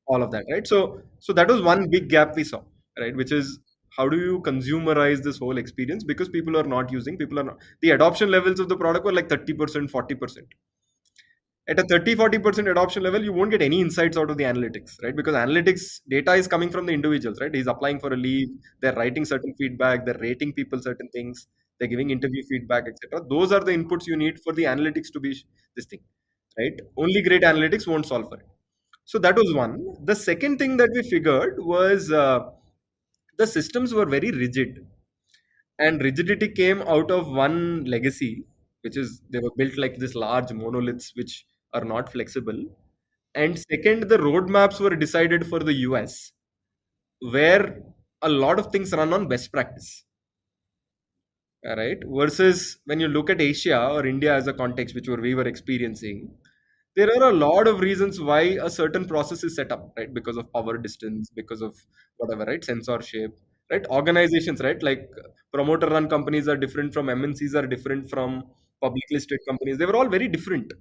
D: all of that, right? So that was one big gap we saw, right? Which is, how do you consumerize this whole experience? Because people are not using, people are not, the adoption levels of the product were like 30%, 40%. At a 30-40% adoption level, you won't get any insights out of the analytics, right? Because analytics data is coming from the individuals, right? He's applying for a leave, they're writing certain feedback, they're rating people certain things, they're giving interview feedback, etc. Those are the inputs you need for the analytics to be this thing, right? Only great analytics won't solve for it. So that was one. The second thing that we figured was, the systems were very rigid, and rigidity came out of one legacy, which is they were built like this large monoliths which are not flexible. And second, the roadmaps were decided for the US, where a lot of things run on best practice, right? Versus when you look at Asia or India as a context, which we were experiencing, there are a lot of reasons why a certain process is set up, right? Because of power distance, because of whatever, right? Censorship, right? Organizations, right? Like promoter run companies are different from MNCs, are different from publicly listed companies. They were all very different,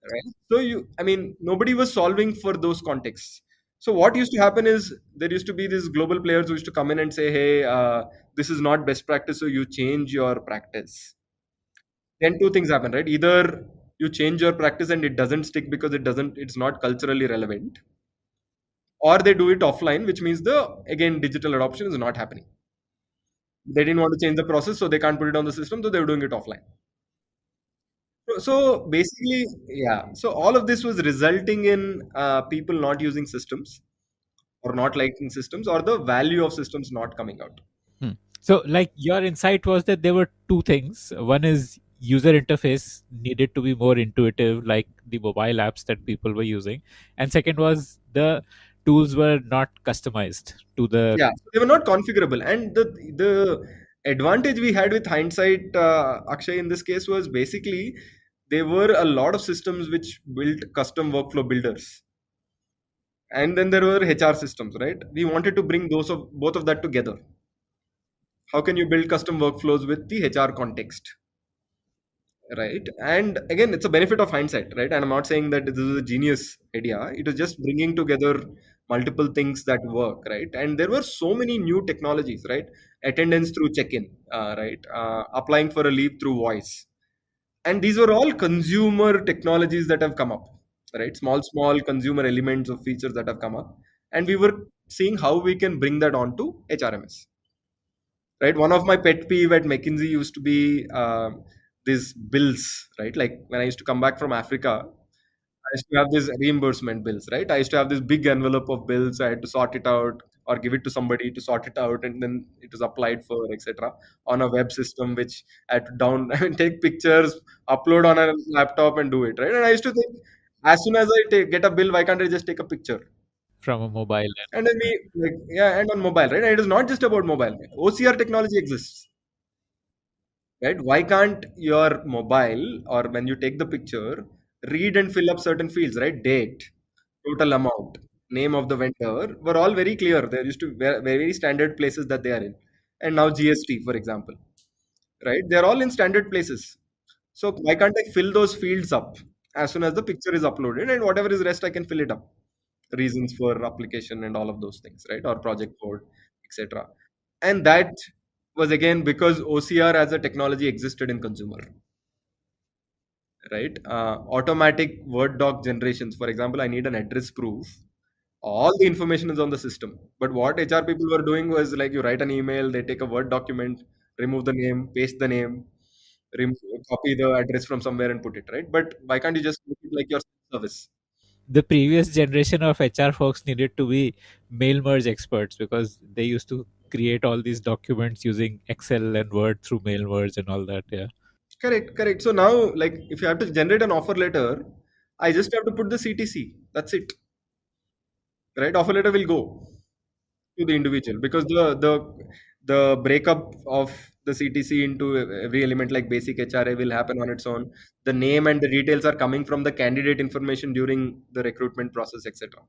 D: right? So I mean, nobody was solving for those contexts. So what used to happen is, there used to be these global players who used to come in and say, hey, this is not best practice, so you change your practice. Then two things happen, right? Either you change your practice and it doesn't stick because it's not culturally relevant, or they do it offline, which means the again digital adoption is not happening. They didn't want to change the process, so they can't put it on the system, so they were doing it offline. So basically, yeah. So all of this was resulting in people not using systems, or not liking systems, or the value of systems not coming out.
B: Hmm. So, like, your insight was that there were two things. One is user interface needed to be more intuitive, like the mobile apps that people were using, and second was the tools were not customized to the.
D: Yeah, they were not configurable. And the advantage we had with hindsight, Akshay, in this case was basically, there were a lot of systems which built custom workflow builders, and then there were HR systems, right? We wanted to bring those of both of that together. How can you build custom workflows with the HR context, right? And again, it's a benefit of hindsight, right? And I'm not saying that this is a genius idea. It was just bringing together multiple things that work, right? And there were so many new technologies, right? Attendance through check-in, right? Applying for a leave through voice, and these were all consumer technologies that have come up, right? Small consumer elements of features that have come up, and we were seeing how we can bring that onto HRMS, right? One of my pet peeve at McKinsey used to be these bills, right? Like when I used to come back from Africa, I used to have these reimbursement bills, right? I used to have this big envelope of bills. I had to sort it out or give it to somebody to sort it out, and then it was applied for, etc. On a web system, which I had to I mean, take pictures, upload on a laptop, and do it, right? And I used to think, as soon as get a bill, why can't I just take a picture?
B: From a mobile and
D: And then yeah, and on mobile, right? And it is not just about mobile. OCR technology exists, right? Why can't your mobile, or when you take the picture, read and fill up certain fields, right? Date, total amount, name of the vendor were all very clear. There used to be very standard places that they are in. And now GST, for example, right? They're all in standard places. So why can't I fill those fields up as soon as the picture is uploaded, and whatever is rest, I can fill it up, reasons for application and all of those things, right? Or project code, etc. And that was again because OCR as a technology existed in consumer, right? Automatic Word doc generations. For example, I need an address proof. All the information is on the system. But what HR people were doing was like you write an email, they take a Word document, remove the name, paste the name, copy the address from somewhere and put it, right? But why can't you just make it like your service?
B: The previous generation of HR folks needed to be mail merge experts because they used to create all these documents using Excel and Word through mail merge and all that. Yeah.
D: Correct, correct. So now, like, if you have to generate an offer letter, I just have to put the CTC. That's it, right? Offer letter will go to the individual because the breakup of the CTC into every element like basic HRA will happen on its own. The name and the details are coming from the candidate information during the recruitment process, etc.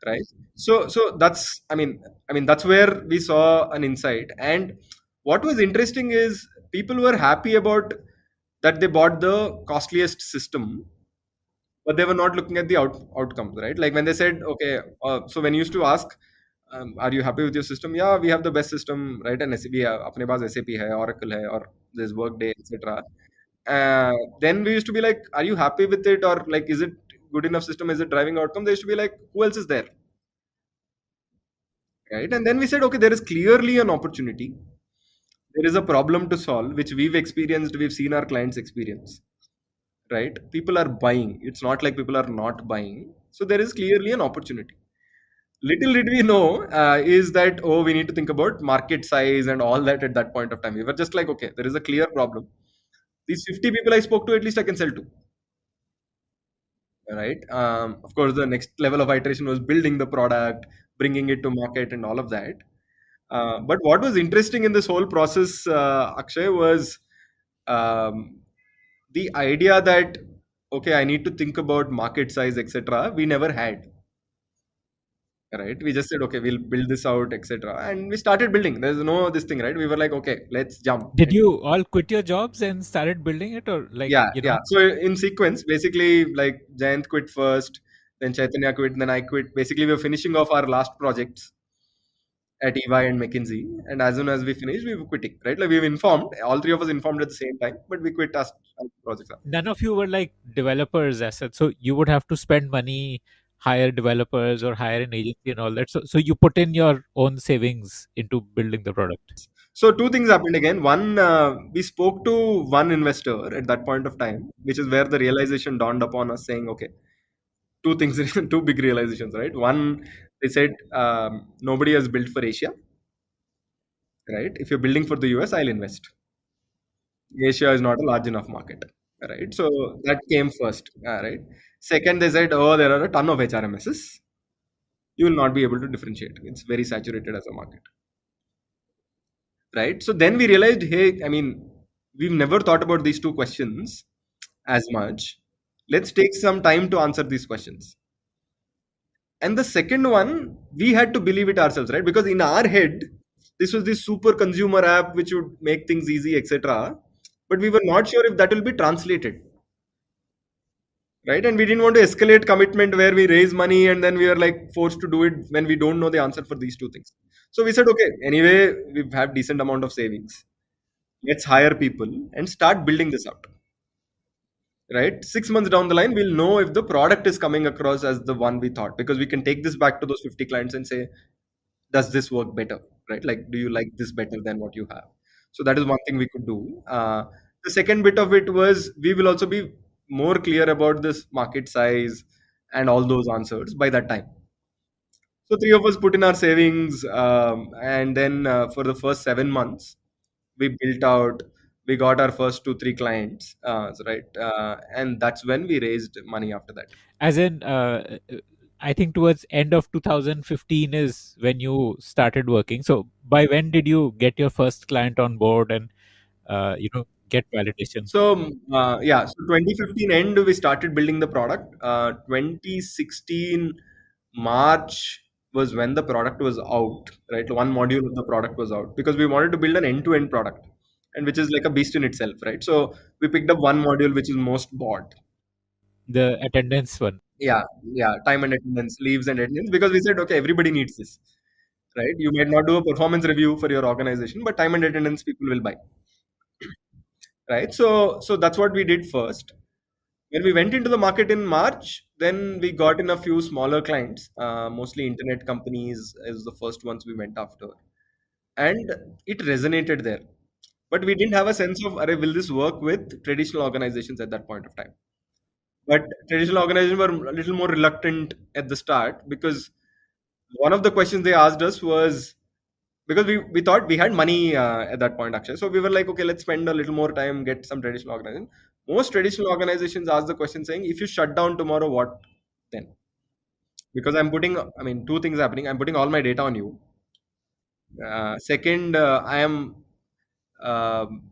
D: Right? So that's I mean that's where we saw an insight. And what was interesting is people were happy about that they bought the costliest system, but they were not looking at the outcomes, right? Like when they said, okay, so when you used to ask, are you happy with your system? Yeah, we have the best system, right? And SAP, apne paas SAP hai, Oracle hai, or there's Workday, etc. Then we used to be like, are you happy with it, or like, is it good enough system? Is it driving outcome? They used to be like, who else is there, right? And then we said, okay, there is clearly an opportunity. There is a problem to solve, which we've experienced. We've seen our clients experience, right? People are buying. It's not like people are not buying. So there is clearly an opportunity. Little did we know is that, oh, we need to think about market size and all that at that point of time. We were just like, okay, there is a clear problem. These 50 people I spoke to, at least I can sell to, right? Of course, the next level of iteration was building the product, bringing it to market, and all of that. But what was interesting in this whole process, Akshay, was um, the idea that okay, I need to think about market size, etc. We never had, right? We just said okay, we'll build this out, etc. And we started building. There's no this thing, right? We were like okay, let's jump.
B: Did you all quit your jobs and started building it, or like
D: Yeah, yeah. So in sequence, basically, like Jayant quit first, then Chaitanya quit, then I quit. Basically, we were finishing off our last projects at EY and McKinsey, and as soon as we finished, we were quitting. Right? Like we were informed, all three of us informed at the same time, but we quit as projects.
B: none of you were like developers as such, so you would have to spend money, hire developers or hire an agency and all that. So you put in your own savings into building the product.
D: So two things happened again. One, we spoke to one investor at that point of time, which is where the realization dawned upon us, saying, okay, two things, two big realizations, right? One, they said nobody has built for Asia, right? If you're building for the US, I'll invest. Asia is not a large enough market, right? So that came first, right? Second, they said, oh, there are a ton of HRMSs. You will not be able to differentiate. It's very saturated as a market, right? So then we realized, hey, I mean, we've never thought about these two questions as much. Let's take some time to answer these questions. And the second one, we had to believe it ourselves, right? Because in our head, this was this super consumer app which would make things easy, etc. But we were not sure if that will be translated, right? And we didn't want to escalate commitment where we raise money and then we are like forced to do it when we don't know the answer for these two things. So we said, okay, anyway, we have decent amount of savings. Let's hire people and start building this out. Right? 6 months down the line, we'll know if the product is coming across as the one we thought, because we can take this back to those 50 clients and say, does this work better? Right? Like, do you like this better than what you have? So that is one thing we could do. The second bit of it was we will also be more clear about this market size and all those answers by that time. So three of us put in our savings, and then for the first 7 months, we built out. We got our first 2 3 clients, right, and that's when we raised money after that.
B: As in, I think towards end of 2015 is when you started working. So by when did you get your first client on board and get validation?
D: So yeah, so 2015 end we started building the product. 2016 March was when the product was out, right? One module of the product was out because we wanted to build an end-to-end product, and which is like a beast in itself, right? So we picked up one module which is most bought.
B: The attendance one.
D: Yeah, yeah, time and attendance, leaves and attendance, because we said, okay, everybody needs this, right? You might not do a performance review for your organization, but time and attendance people will buy, right? So that's what we did first. When we went into the market in March, then we got in a few smaller clients, mostly internet companies is the first ones we went after, and it resonated there. But we didn't have a sense of, "Arey, will this work with traditional organizations at that point of time?" But traditional organizations were a little more reluctant at the start because one of the questions they asked us was, because we thought we had money at that point, Akshay. So we were like, okay, let's spend a little more time, get some traditional organization. Most traditional organizations ask the question saying, if you shut down tomorrow, what then? Because I'm putting, I mean, two things happening. I'm putting all my data on you. Second, I am um,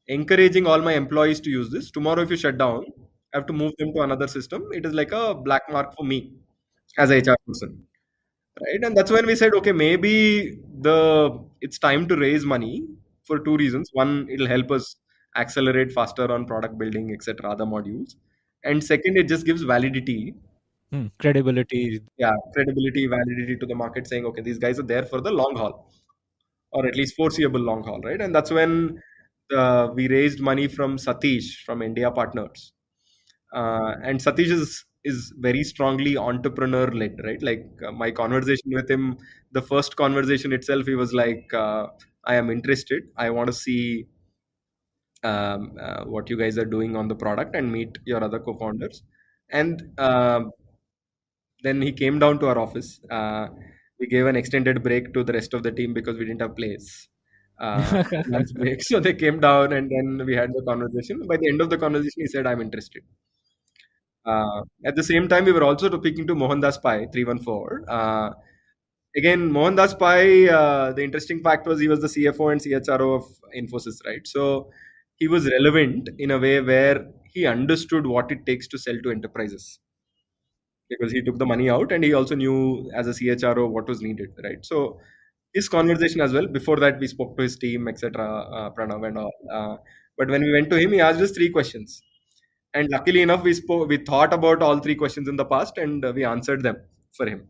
D: encouraging all my employees to use this. Tomorrow, if you shut down, I have to move them to another system. It is like a black mark for me as a HR person, right? And that's when we said, okay, maybe it's time to raise money for two reasons. One, it'll help us accelerate faster on product building, etc., other modules. And second, it just gives validity,
B: Credibility.
D: yeah, credibility, validity to the market, saying, okay, these guys are there for the long haul, or at least foreseeable long haul, right? And that's when we raised money from Satish from India Partners. And Satish is very strongly entrepreneur led, right? Like my conversation with him, the first conversation itself, he was like, I am interested. I want to see what you guys are doing on the product and meet your other co-founders. And then he came down to our office. We gave an extended break to the rest of the team because we didn't have place. Lunch break. So they came down and then we had the conversation. By the end of the conversation, he said, I'm interested. At the same time, we were also speaking to Mohandas Pai, 314. Again, Mohandas Pai, the interesting fact was he was the CFO and CHRO of Infosys, right? So he was relevant in a way where he understood what it takes to sell to enterprises because he took the money out and he also knew as a CHRO what was needed, right? So his conversation as well. Before that, we spoke to his team, etc., Pranav and all. But when we went to him, he asked us three questions. And luckily enough, we thought about all three questions in the past and we answered them for him,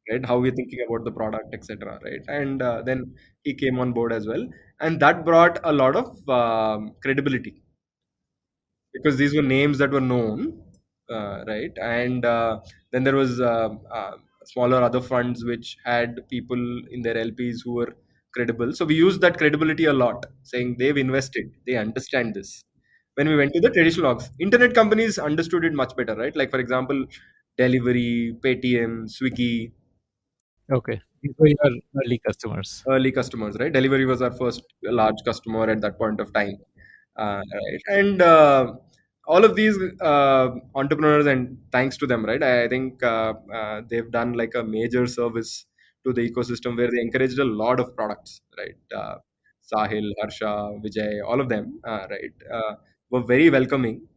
D: right? How we're thinking about the product, etc., right? And then he came on board as well. And that brought a lot of credibility because these were names that were known, right? And then there was smaller other funds which had people in their LPs who were credible. So we used that credibility a lot, saying they've invested, they understand this. When we went to the traditional orgs, internet companies understood it much better, right? Like for example, Delivery, Paytm, Swiggy,
B: Okay. These were your early customers.
D: early customers, right? Delivery was our first large customer at that point of time, right? And all of these entrepreneurs, and thanks to them, right? I think they've done like a major service to the ecosystem where they encouraged a lot of products, right? Sahil, Harsha, Vijay, all of them, right, were very welcoming.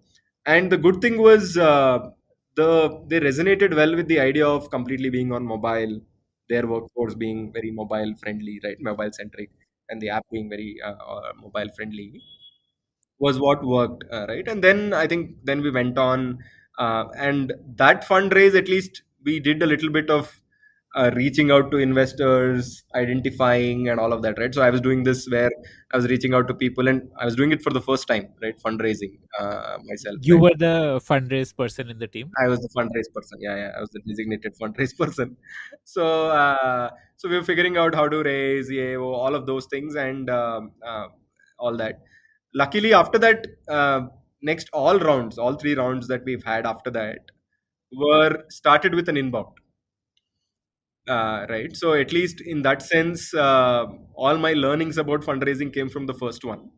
D: And the good thing was they resonated well with the idea of completely being on mobile, their workforce being very mobile friendly, right, mobile centric, and the app being very mobile friendly was what worked, right? And then I think then we went on, and that fundraise, at least we did a little bit of reaching out to investors, identifying, and all of that, right? So I was doing this where I was reaching out to people, and I was doing it for the first time, right? Fundraising myself,
B: You
D: right?
B: were the fundraise person in the team.
D: I was the fundraise person. Yeah, yeah, I was the designated fundraise person. So, so we were figuring out how to raise, yeah, all of those things, and all that. Luckily, after that, next all three rounds that we've had after that were started with an inbound. Right. So at least in that sense, all my learnings about fundraising came from the first one.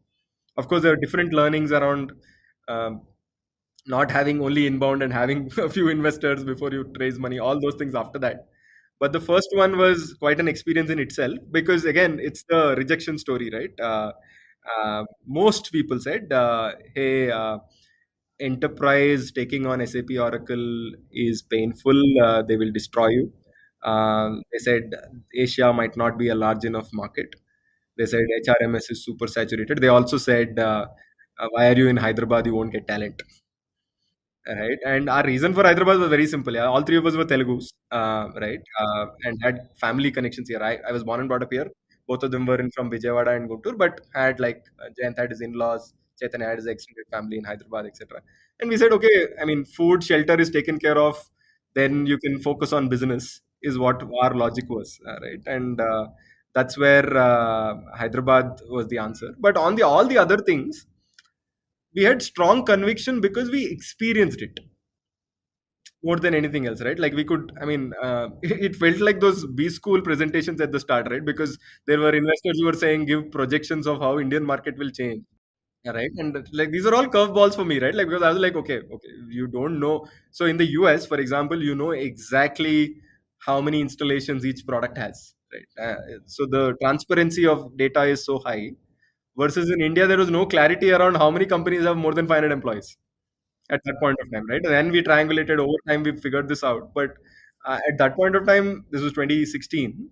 D: Of course, there are different learnings around. Um, Not having only inbound and having a few investors before you raise money, all those things after that. But the first one was quite an experience in itself because, again, it's the rejection story, right? Most people said, hey, enterprise taking on SAP Oracle is painful, they will destroy you. They said Asia might not be a large enough market. They said HRMS is super saturated. They also said, why are you in Hyderabad? You won't get talent. right? And our reason for Hyderabad was very simple. Yeah, all three of us were Telugus, right? And had family connections here. I was born and brought up here. Both of them were from Vijayawada and Guntur, but had like Jayant had his in-laws, Chaitanya had his extended family in Hyderabad, etc. And we said, okay, I mean, food, shelter is taken care of, then you can focus on business. Is what our logic was, right? And that's where Hyderabad was the answer. But on the all the other things, we had strong conviction because we experienced it more than anything else, right? Like we could, I mean, it felt like those B school presentations at the start, right? Because there were investors who were saying, give projections of how Indian market will change. Yeah, right. And like these are all curveballs for me, right? Like because I was like, okay, you don't know. So in the US, for example, you know exactly how many installations each product has, right? So the transparency of data is so high. Versus in India, there was no clarity around how many companies have more than 500 employees at that point of time, right? And then we triangulated over time, we figured this out. But at that point of time, this was 2016,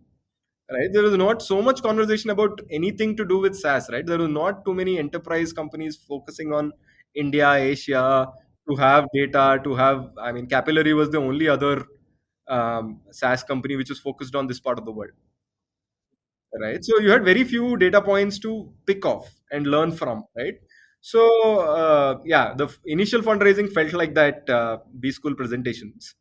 D: right? There was not so much conversation about anything to do with SaaS, right? There were not too many enterprise companies focusing on India, Asia, to have data, to have, I mean, Capillary was the only other SaaS company which was focused on this part of the world, right? So you had very few data points to pick off and learn from, right? So yeah, the initial fundraising felt like that B school presentations.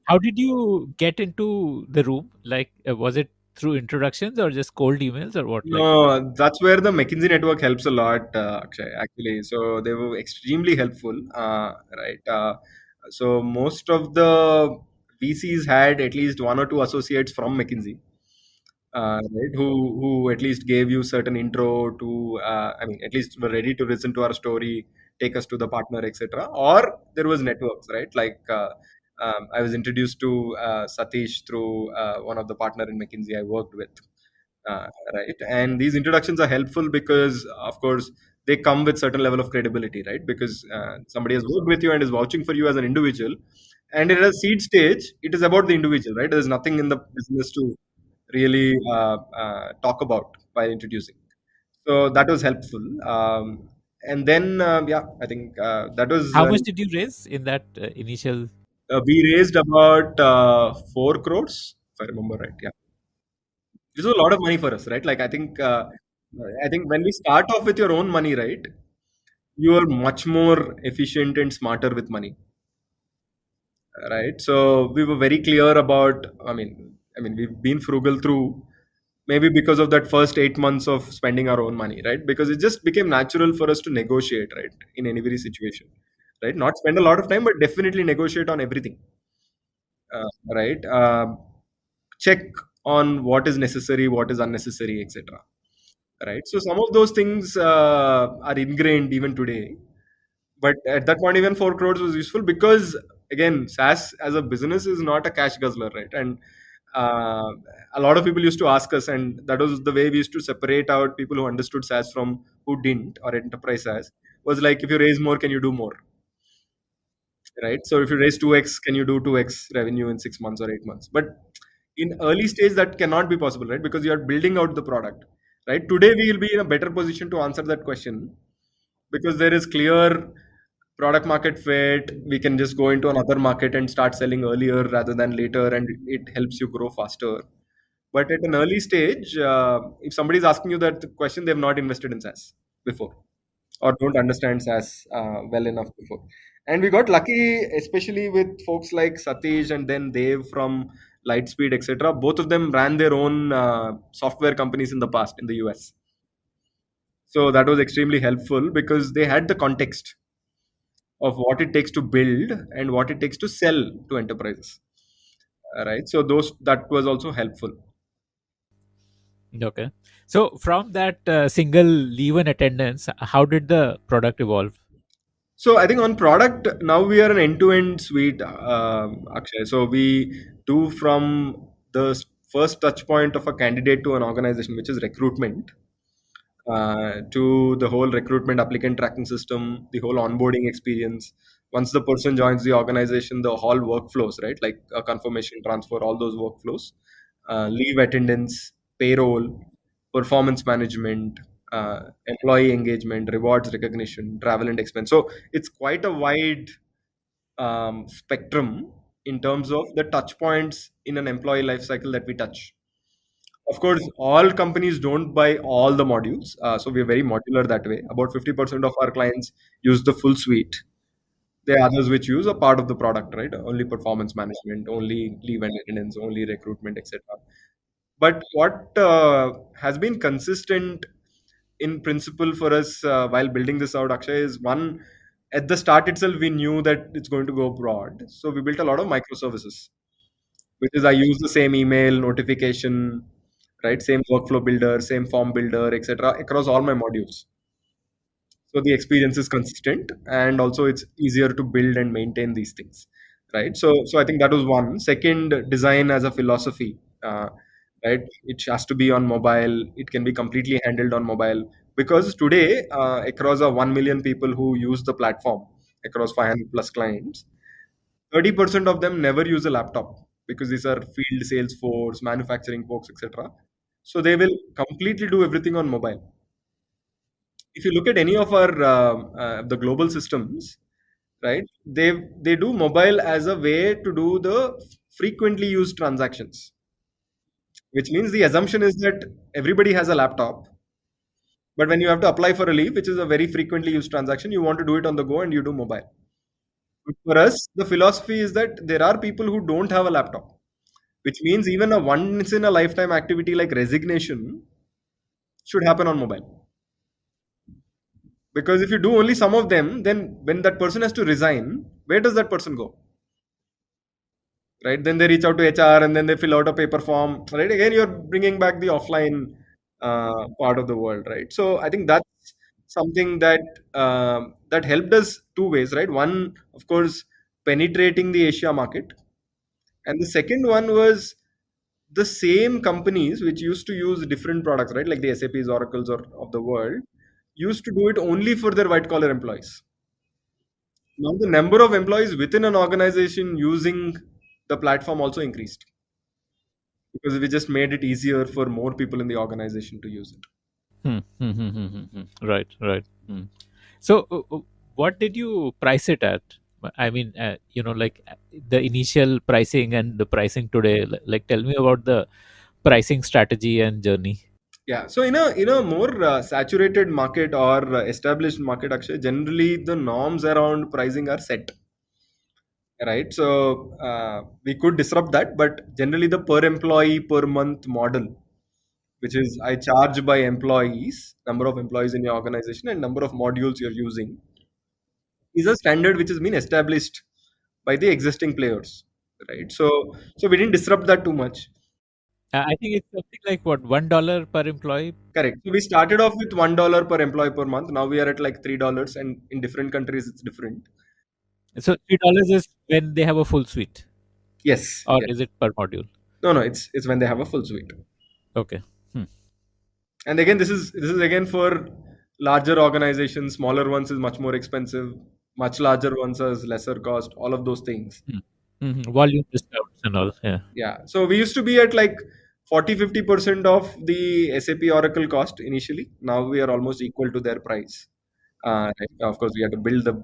B: How did you get into the room? Like, was it through introductions or just cold emails or what? Like,
D: No, that's where the McKinsey network helps a lot, Akshay, actually. So they were extremely helpful, right? So most of the VCs had at least one or two associates from McKinsey, right? Who at least gave you certain intro to, I mean, at least were ready to listen to our story, take us to the partner, etc. Or there was networks, right? Like I was introduced to Satish through one of the partner in McKinsey I worked with, right? And these introductions are helpful because, of course, they come with certain level of credibility, right? Because somebody has worked with you and is vouching for you as an individual. And at a seed stage, it is about the individual, right? There's nothing in the business to really talk about by introducing. So that was helpful. And then, yeah, I think that was,
B: how much did you raise in that initial?
D: we raised about 4 crores, if I remember right. Yeah. This was a lot of money for us, right? Like I think when we start off with your own money, right, you are much more efficient and smarter with money, right? So we were very clear about. I mean, we've been frugal through maybe because of that first 8 months of spending our own money, right? Because it just became natural for us to negotiate, right, in any situation, right? Not spend a lot of time, but definitely negotiate on everything, right? Check on what is necessary, what is unnecessary, etc. Right? So some of those things are ingrained even today. But at that point, even 4 crores was useful because again, SaaS as a business is not a cash guzzler, right? And uh, a lot of people used to ask us, and that was the way we used to separate out people who understood SaaS from who didn't, or enterprise SaaS was like, if you raise more, can you do more? Right? So if you raise 2x, can you do 2x revenue in 6 months or 8 months? But in early stage, that cannot be possible, right? Because you are building out the product, right? Today, we will be in a better position to answer that question because there is clear product market fit. We can just go into another market and start selling earlier rather than later, and it helps you grow faster. But at an early stage, if somebody is asking you that question, they have not invested in SaaS before or don't understand SaaS well enough before. And we got lucky, especially with folks like Satish and then Dev from Lightspeed, etc. Both of them ran their own software companies in the past in the US. So that was extremely helpful because they had the context of what it takes to build and what it takes to sell to enterprises. Right. So those that was also helpful.
B: Okay. So from that single leave-in attendance, how did the product evolve?
D: So I think on product now we are an end-to-end suite, Akshay. So we do from the first touch point of a candidate to an organization, which is recruitment, to the whole recruitment applicant tracking system, the whole onboarding experience. Once the person joins the organization, the whole workflows, right, like a confirmation transfer, all those workflows, leave attendance, payroll, performance management, employee engagement, rewards recognition, travel and expense. So it's quite a wide spectrum in terms of the touch points in an employee life cycle that we touch. Of course, all companies don't buy all the modules, so we're very modular that way. About 50% of our clients use the full suite. There are others which use a part of the product, right? Only performance management, only leave and attendance, only recruitment, etc. But what has been consistent in principle for us while building this out, Akshay, is one, at the start itself, we knew that it's going to go broad. So we built a lot of microservices, which is I use the same email notification, right? Same workflow builder, same form builder, etc. across all my modules. So the experience is consistent, and also it's easier to build and maintain these things, right? So I think that was one. Second, design as a philosophy, right? It has to be on mobile. It can be completely handled on mobile, because today, across a 1 million people who use the platform across 500 plus clients, 30% of them never use a laptop, because these are field sales force, manufacturing folks, etc. So they will completely do everything on mobile. If you look at any of our the global systems, right, they do mobile as a way to do the frequently used transactions, which means the assumption is that everybody has a laptop, but when you have to apply for a leave, which is a very frequently used transaction, you want to do it on the go and you do mobile. For us, the philosophy is that there are people who don't have a laptop, which means even a once in a lifetime activity like resignation should happen on mobile. Because if you do only some of them, then when that person has to resign, where does that person go? Right? Then they reach out to HR and then they fill out a paper form. Right? Again, you're bringing back the offline part of the world. Right? So I think that's something that that helped us two ways. Right? One, of course, penetrating the Asia market, and the second one was the same companies which used to use different products, right, like the SAPs, Oracles, or of the world, used to do it only for their white collar employees. Now the number of employees within an organization using the platform also increased, because we just made it easier for more people in the organization to use it.
B: Hmm, hmm, hmm, hmm, hmm, hmm. Right, right. Hmm. So, what did you price it at? I mean, like the initial pricing and the pricing today. Like, tell me about the pricing strategy and journey.
D: Yeah, so in a more saturated market or established market, actually, generally the norms around pricing are set, right? So we could disrupt that, but generally the per employee per month model, which is I charge by employees, number of employees in your organization and number of modules you're using, is a standard which has been established by the existing players, right? So we didn't disrupt that too much.
B: I think it's something like what, $1 per employee.
D: Correct. So we started off with $1 per employee per month. Now we are at like $3, and in different countries it's different.
B: So $3 is when they have a full suite,
D: Yes,
B: or
D: yes.
B: is it per module?
D: No, no, it's when they have a full suite.
B: Okay. Hmm.
D: And again, this is again for larger organizations. Smaller ones is much more expensive. Much larger ones has lesser cost. All of those things.
B: Hmm. Volume discounts and all. Yeah.
D: Yeah. So we used to be at like 40-50% of the SAP Oracle cost initially. Now we are almost equal to their price. Right. Of course, we have to build the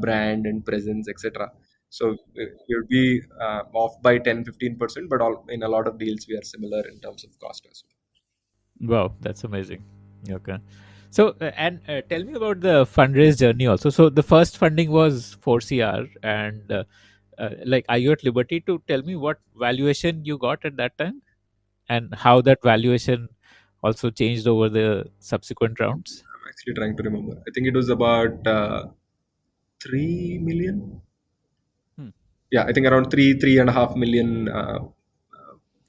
D: brand and presence, etc. So we'll be off by 10-15%, but in a lot of deals, we are similar in terms of cost as well.
B: Wow, that's amazing. Okay. So, and tell me about the fundraise journey also. So, the first funding was 4 CR, and like, are you at liberty to tell me what valuation you got at that time and how that valuation also changed over the subsequent rounds?
D: I'm actually trying to remember. I think it was about 3 million.
B: Hmm.
D: Yeah, I think around 3.5 million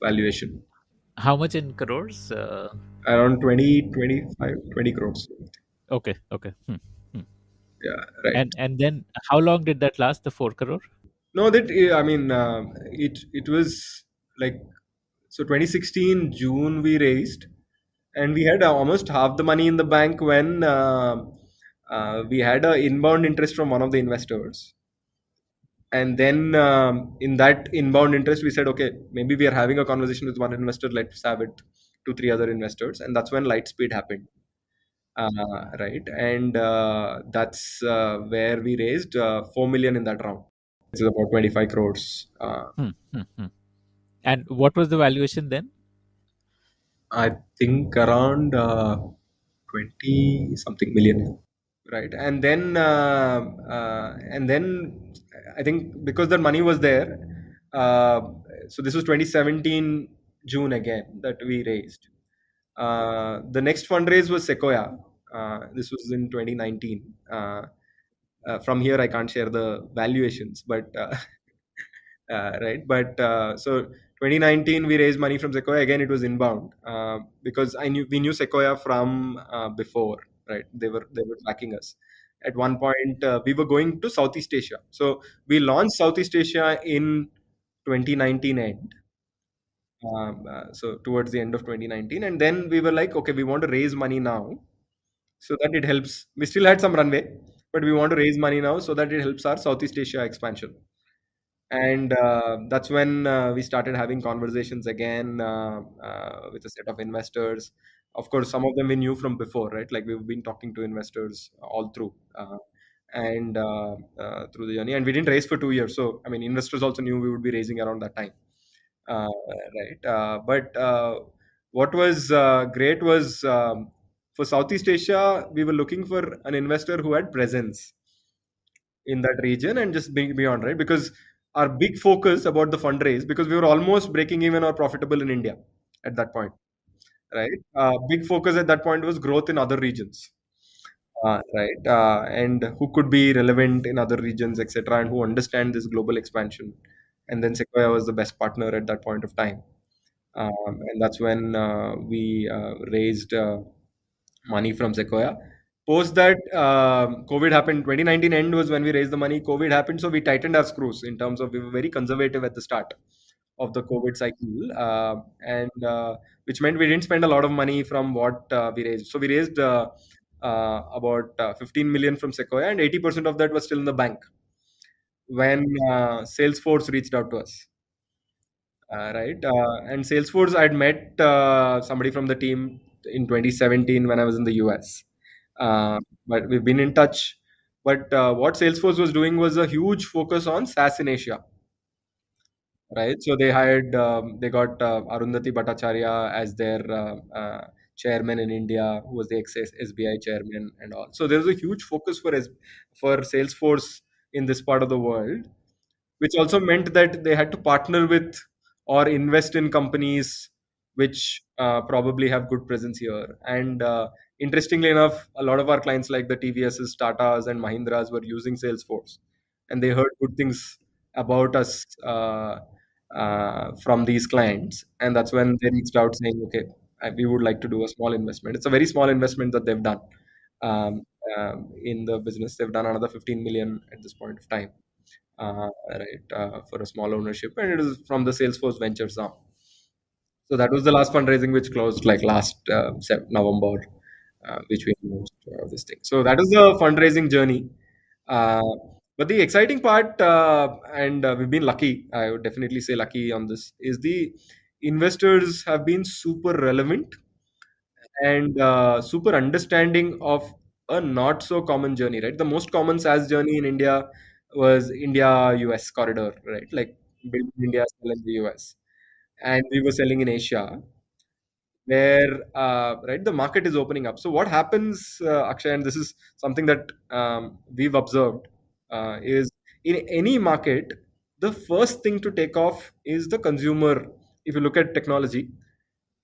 D: valuation.
B: How much in crores?
D: Around 20, 25, 20 crores.
B: Okay, okay. Hmm.
D: Yeah, right.
B: And then how long did that last? The 4 crore?
D: No, that I mean, it was like, so 2016 June we raised, and we had almost half the money in the bank when we had a inbound interest from one of the investors. And then in that inbound interest, we said, okay, maybe we are having a conversation with one investor, let's have it to three other investors, and that's when Lightspeed happened. Right, and that's where we raised 4 million in that round. It's about 25 crores.
B: Hmm, hmm, hmm. And what was the valuation then?
D: I think around 20 something million. Right. And then I think because that money was there, uh, so this was 2017 June again that we raised. The next fundraise was Sequoia. This was in 2019. From here, I can't share the valuations, but right. But so 2019, we raised money from Sequoia. Again, it was inbound because we knew Sequoia from before. Right, they were tracking us. At one point, we were going to Southeast Asia. So we launched Southeast Asia in 2019 end. So towards the end of 2019, and then we were like, okay, we want to raise money now so that it helps. We still had some runway, but we want to raise money now so that it helps our Southeast Asia expansion. And that's when we started having conversations again with a set of investors. Of course, some of them we knew from before, right? Like we've been talking to investors all through. And through the journey, and we didn't raise for 2 years. So, I mean, investors also knew we would be raising around that time, right? But what was great was for Southeast Asia, we were looking for an investor who had presence in that region and just being beyond, right? Because our big focus about the fundraise, because we were almost breaking even or profitable in India at that point, right? Big focus at that point was growth in other regions, right? And who could be relevant in other regions, etc., and who understand this global expansion. And then Sequoia was the best partner at that point of time. And that's when we raised money from Sequoia. Post that, COVID happened. 2019 end was when we raised the money. COVID happened, so we tightened our screws in terms of we were very conservative at the start of the COVID cycle, and which meant we didn't spend a lot of money from what we raised. So we raised about 15 million from Sequoia, and 80% of that was still in the bank when Salesforce reached out to us. Right. And Salesforce, I'd met somebody from the team in 2017 when I was in the US. But we've been in touch. But what Salesforce was doing was a huge focus on SaaS in Asia. Right. So they got Arundhati Bhattacharya as their chairman in India, who was the ex SBI chairman and all. So there's a huge focus for Salesforce in this part of the world, which also meant that they had to partner with or invest in companies which probably have good presence here. And interestingly enough, a lot of our clients like the TVS's, Tatas, and Mahindras were using Salesforce, and they heard good things about us from these clients. And that's when they reached out saying, "Okay, we would like to do a small investment." It's a very small investment that they've done in the business. They've done another 15 million at this point of time, right, for a small ownership, and it is from the Salesforce Ventures arm. So that was the last fundraising which closed like last November, which we announced this thing. So that is the fundraising journey. Uh, but the exciting part, and we've been lucky, I would definitely say lucky on this, is the investors have been super relevant and super understanding of a not so common journey, right? The most common SaaS journey in India was India US corridor, right? Like build in India, sell in the US. And we were selling in Asia, where right, the market is opening up. So what happens, Akshay, and this is something that we've observed, is in any market, the first thing to take off is the consumer. If you look at technology,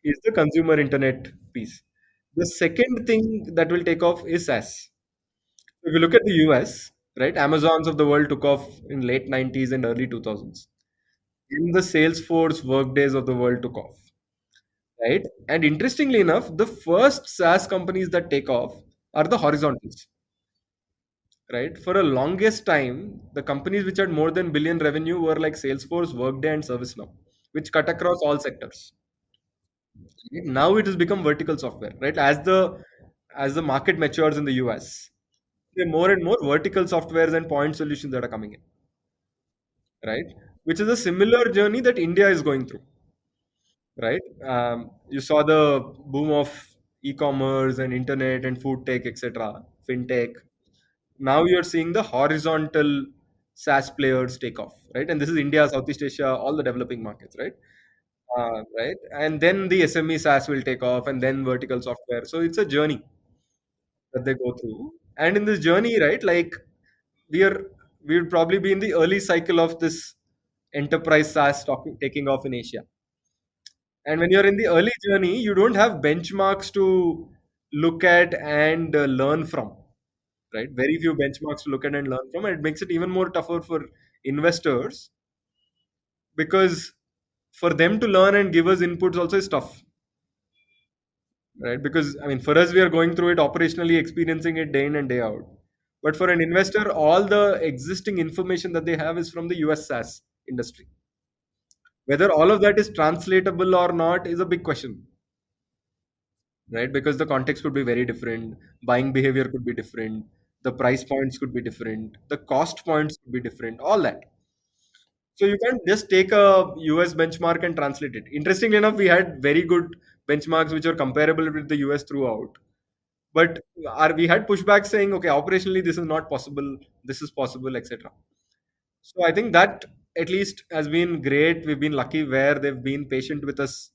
D: is the consumer internet piece. The second thing that will take off is SaaS. If you look at the US, right, Amazons of the world took off in late 90s and early 2000s. In the Salesforce Workdays of the world took off, right? And interestingly enough, the first SaaS companies that take off are the horizontals, right? For a longest time, the companies which had more than billion revenue were like Salesforce, Workday, and ServiceNow, which cut across all sectors. Now it has become vertical software, right? As the market matures in the US, there are more and more vertical softwares and point solutions that are coming in, right? Which is a similar journey that India is going through, right? You saw the boom of e-commerce and internet and food tech, etc., fintech. Now you're seeing the horizontal SaaS players take off, right? And this is India, Southeast Asia, all the developing markets, right? Right. And then the SME SaaS will take off, and then vertical software. So it's a journey that they go through. And in this journey, right, like we are, we would probably be in the early cycle of this enterprise SaaS taking off in Asia. And when you're in the early journey, you don't have benchmarks to look at and learn from, right? Very few benchmarks to look at and learn from. And it makes it even more tougher for investors because for them to learn and give us inputs also is tough, right? Because I mean, for us, we are going through it operationally, experiencing it day in and day out. But for an investor, all the existing information that they have is from the US SaaS industry. Whether all of that is translatable or not is a big question, right? Because the context could be very different, buying behavior could be different, the price points could be different, the cost points could be different, all that. So you can't just take a US benchmark and translate it. Interestingly enough, we had very good benchmarks which are comparable with the US throughout. But we had pushback saying, okay, operationally this is not possible, this is possible, etc. So I think that at least has been great. We've been lucky where they've been patient with us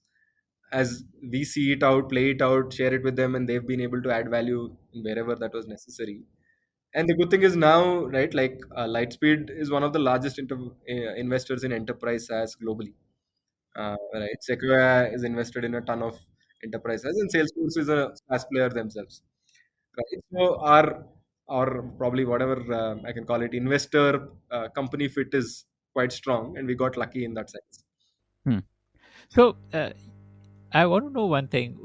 D: as we see it out, play it out, share it with them, and they've been able to add value wherever that was necessary. And the good thing is now, right, like Lightspeed is one of the largest investors in enterprise SaaS globally. Right, Sequoia is invested in a ton of enterprise SaaS, and Salesforce is a SaaS player themselves. Right. So our probably whatever I can call it investor company fit is quite strong, and we got lucky in that sense.
B: Hmm. So I want to know one thing.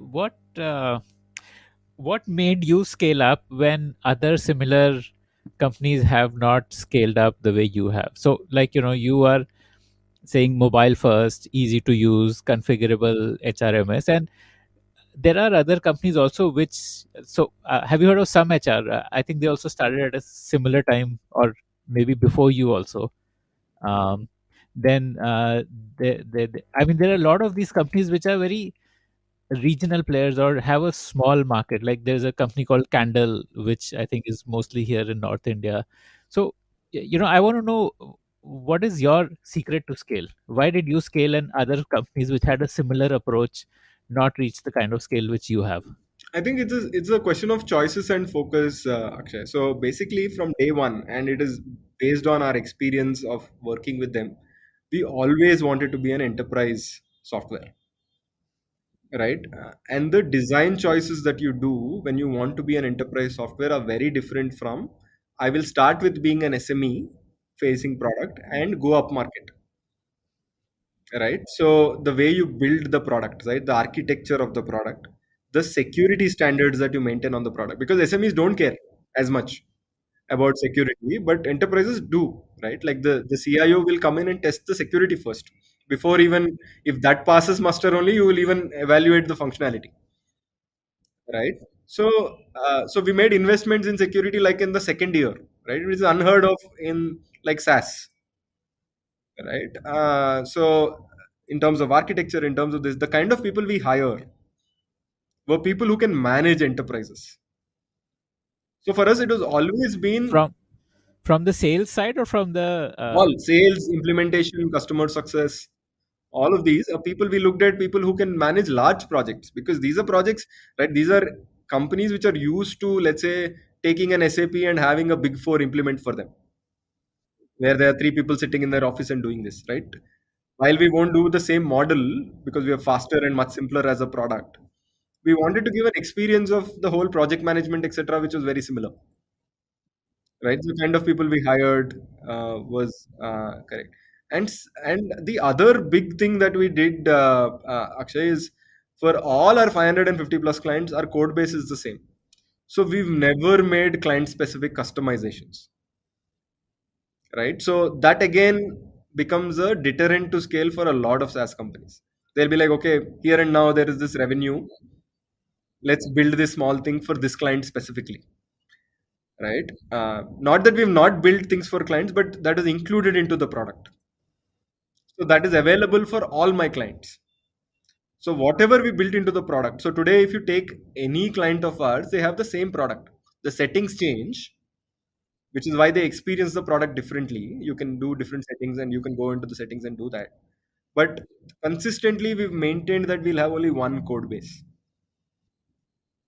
B: What made you scale up when other similar companies have not scaled up the way you have? So, like, you are saying mobile first, easy to use, configurable HRMS, and there are other companies also which. So, have you heard of some HR? I think they also started at a similar time, or maybe before you also. Um, then I mean, there are a lot of these companies which are very regional players or have a small market. Like there's a company called Candle, which I think is mostly here in North India. So, I want to know, what is your secret to scale? Why did you scale and other companies which had a similar approach not reach the kind of scale which you have?
D: I think it's a question of choices and focus, Akshay. So basically, from day one, and it is based on our experience of working with them, we always wanted to be an enterprise software, right? And the design choices that you do when you want to be an enterprise software are very different from I will start with being an SME facing product and go up market, right? So the way you build the product, right, the architecture of the product, the security standards that you maintain on the product, because SMEs don't care as much about security, but enterprises do, right? Like the CIO will come in and test the security first before even if that passes muster only, you will even evaluate the functionality, right? So so we made investments in security like in the second year, right? It is unheard of in like SaaS, right? So in terms of architecture, in terms of this, the kind of people we hire were people who can manage enterprises. So for us, it was always been
B: From the sales side or from the
D: all sales, implementation, customer success, all of these are people we looked at, people who can manage large projects, because these are projects, right? These are companies which are used to, let's say, taking an SAP and having a big four implement for them, where there are three people sitting in their office and doing this, right? While we won't do the same model because we are faster and much simpler as a product, we wanted to give an experience of the whole project management, etc., which was very similar, right? The kind of people we hired was correct. And the other big thing that we did, Akshay, is for all our 550 plus clients, our code base is the same. So we've never made client specific customizations, right? So that again becomes a deterrent to scale for a lot of SaaS companies. They'll be like, okay, here and now there is this revenue. Let's build this small thing for this client specifically, right? Not that we've not built things for clients, but that is included into the product. So that is available for all my clients. So whatever we built into the product. So today, if you take any client of ours, they have the same product. The settings change, which is why they experience the product differently. You can do different settings and you can go into the settings and do that. But consistently, we've maintained that we'll have only one code base,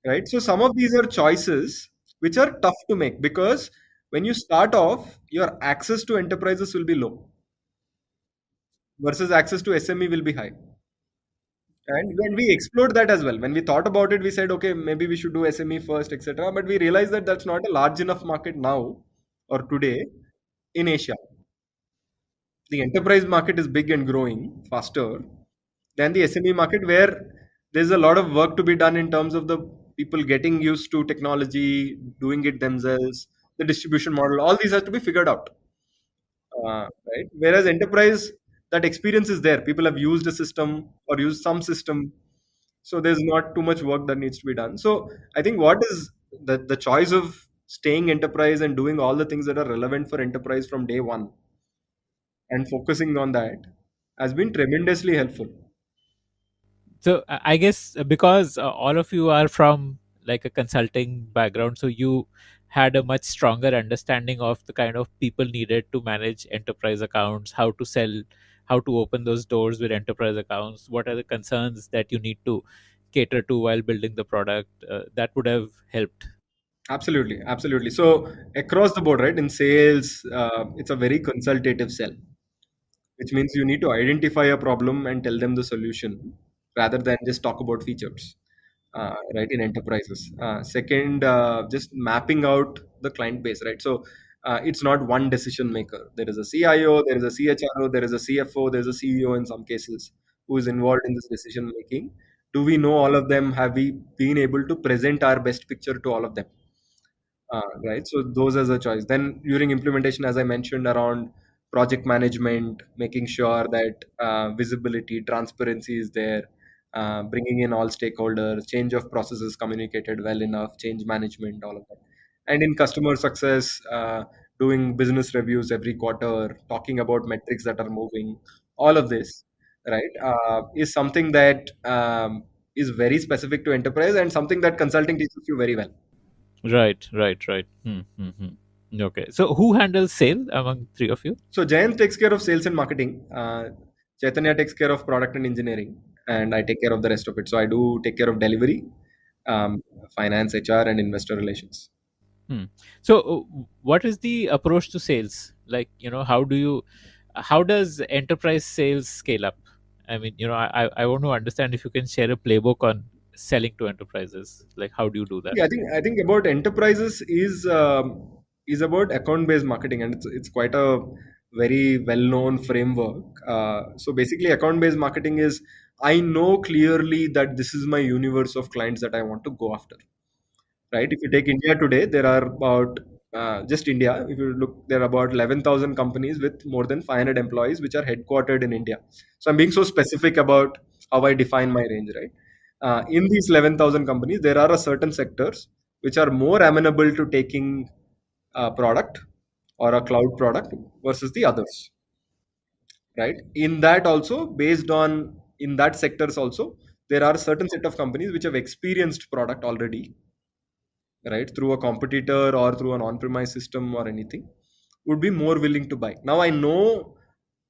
D: right? So some of these are choices which are tough to make because when you start off, your access to enterprises will be low versus access to SME will be high. And when we explored that as well, when we thought about it, we said, okay, maybe we should do SME first, etc. But we realized that that's not a large enough market now or today in Asia. The enterprise market is big and growing faster than the SME market, where there's a lot of work to be done in terms of the people getting used to technology, doing it themselves, the distribution model. All these have to be figured out, right? Whereas enterprise, that experience is there. People have used a system or used some system, so there's not too much work that needs to be done. So I think what is the choice of staying enterprise and doing all the things that are relevant for enterprise from day one and focusing on that has been tremendously helpful.
B: So I guess because all of you are from like a consulting background, so you had a much stronger understanding of the kind of people needed to manage enterprise accounts, how to sell, how to open those doors with enterprise accounts, what are the concerns that you need to cater to while building the product. That would have helped.
D: Absolutely, absolutely. So across the board, right, in sales, it's a very consultative sell, which means you need to identify a problem and tell them the solution rather than just talk about features, right, in enterprises. Second, just mapping out the client base, right? So it's not one decision maker. There is a CIO, there is a CHRO, there is a CFO, there's a CEO in some cases who is involved in this decision making. Do we know all of them? Have we been able to present our best picture to all of them? Right. So those as a choice. Then during implementation, as I mentioned, around project management, making sure that visibility, transparency is there, bringing in all stakeholders, change of processes communicated well enough, change management, all of that. And in customer success, doing business reviews every quarter, talking about metrics that are moving, all of this, right, is something that is very specific to enterprise and something that consulting teaches you very well.
B: Right. Okay, so who handles sales among three of you?
D: So Jayant takes care of sales and marketing. Chaitanya takes care of product and engineering, and I take care of the rest of it. So I do take care of delivery, finance, HR, and investor relations.
B: Hmm. So, what is the approach to sales? Like, how does enterprise sales scale up? I mean, I want to understand if you can share a playbook on selling to enterprises. Like, how do you do that?
D: Yeah, I think about enterprises is about account based marketing, and it's quite a very well known framework. So basically, account based marketing is I know clearly that this is my universe of clients that I want to go after, right? If you take India today, there are about just India. If you look, there are about 11,000 companies with more than 500 employees, which are headquartered in India. So I'm being so specific about how I define my range, right? In these 11,000 companies, there are a certain sectors which are more amenable to taking a product or a cloud product versus the others, right? In that also, based on in that sectors also, there are a certain set of companies which have experienced product already, right, through a competitor or through an on-premise system or anything, would be more willing to buy. Now I know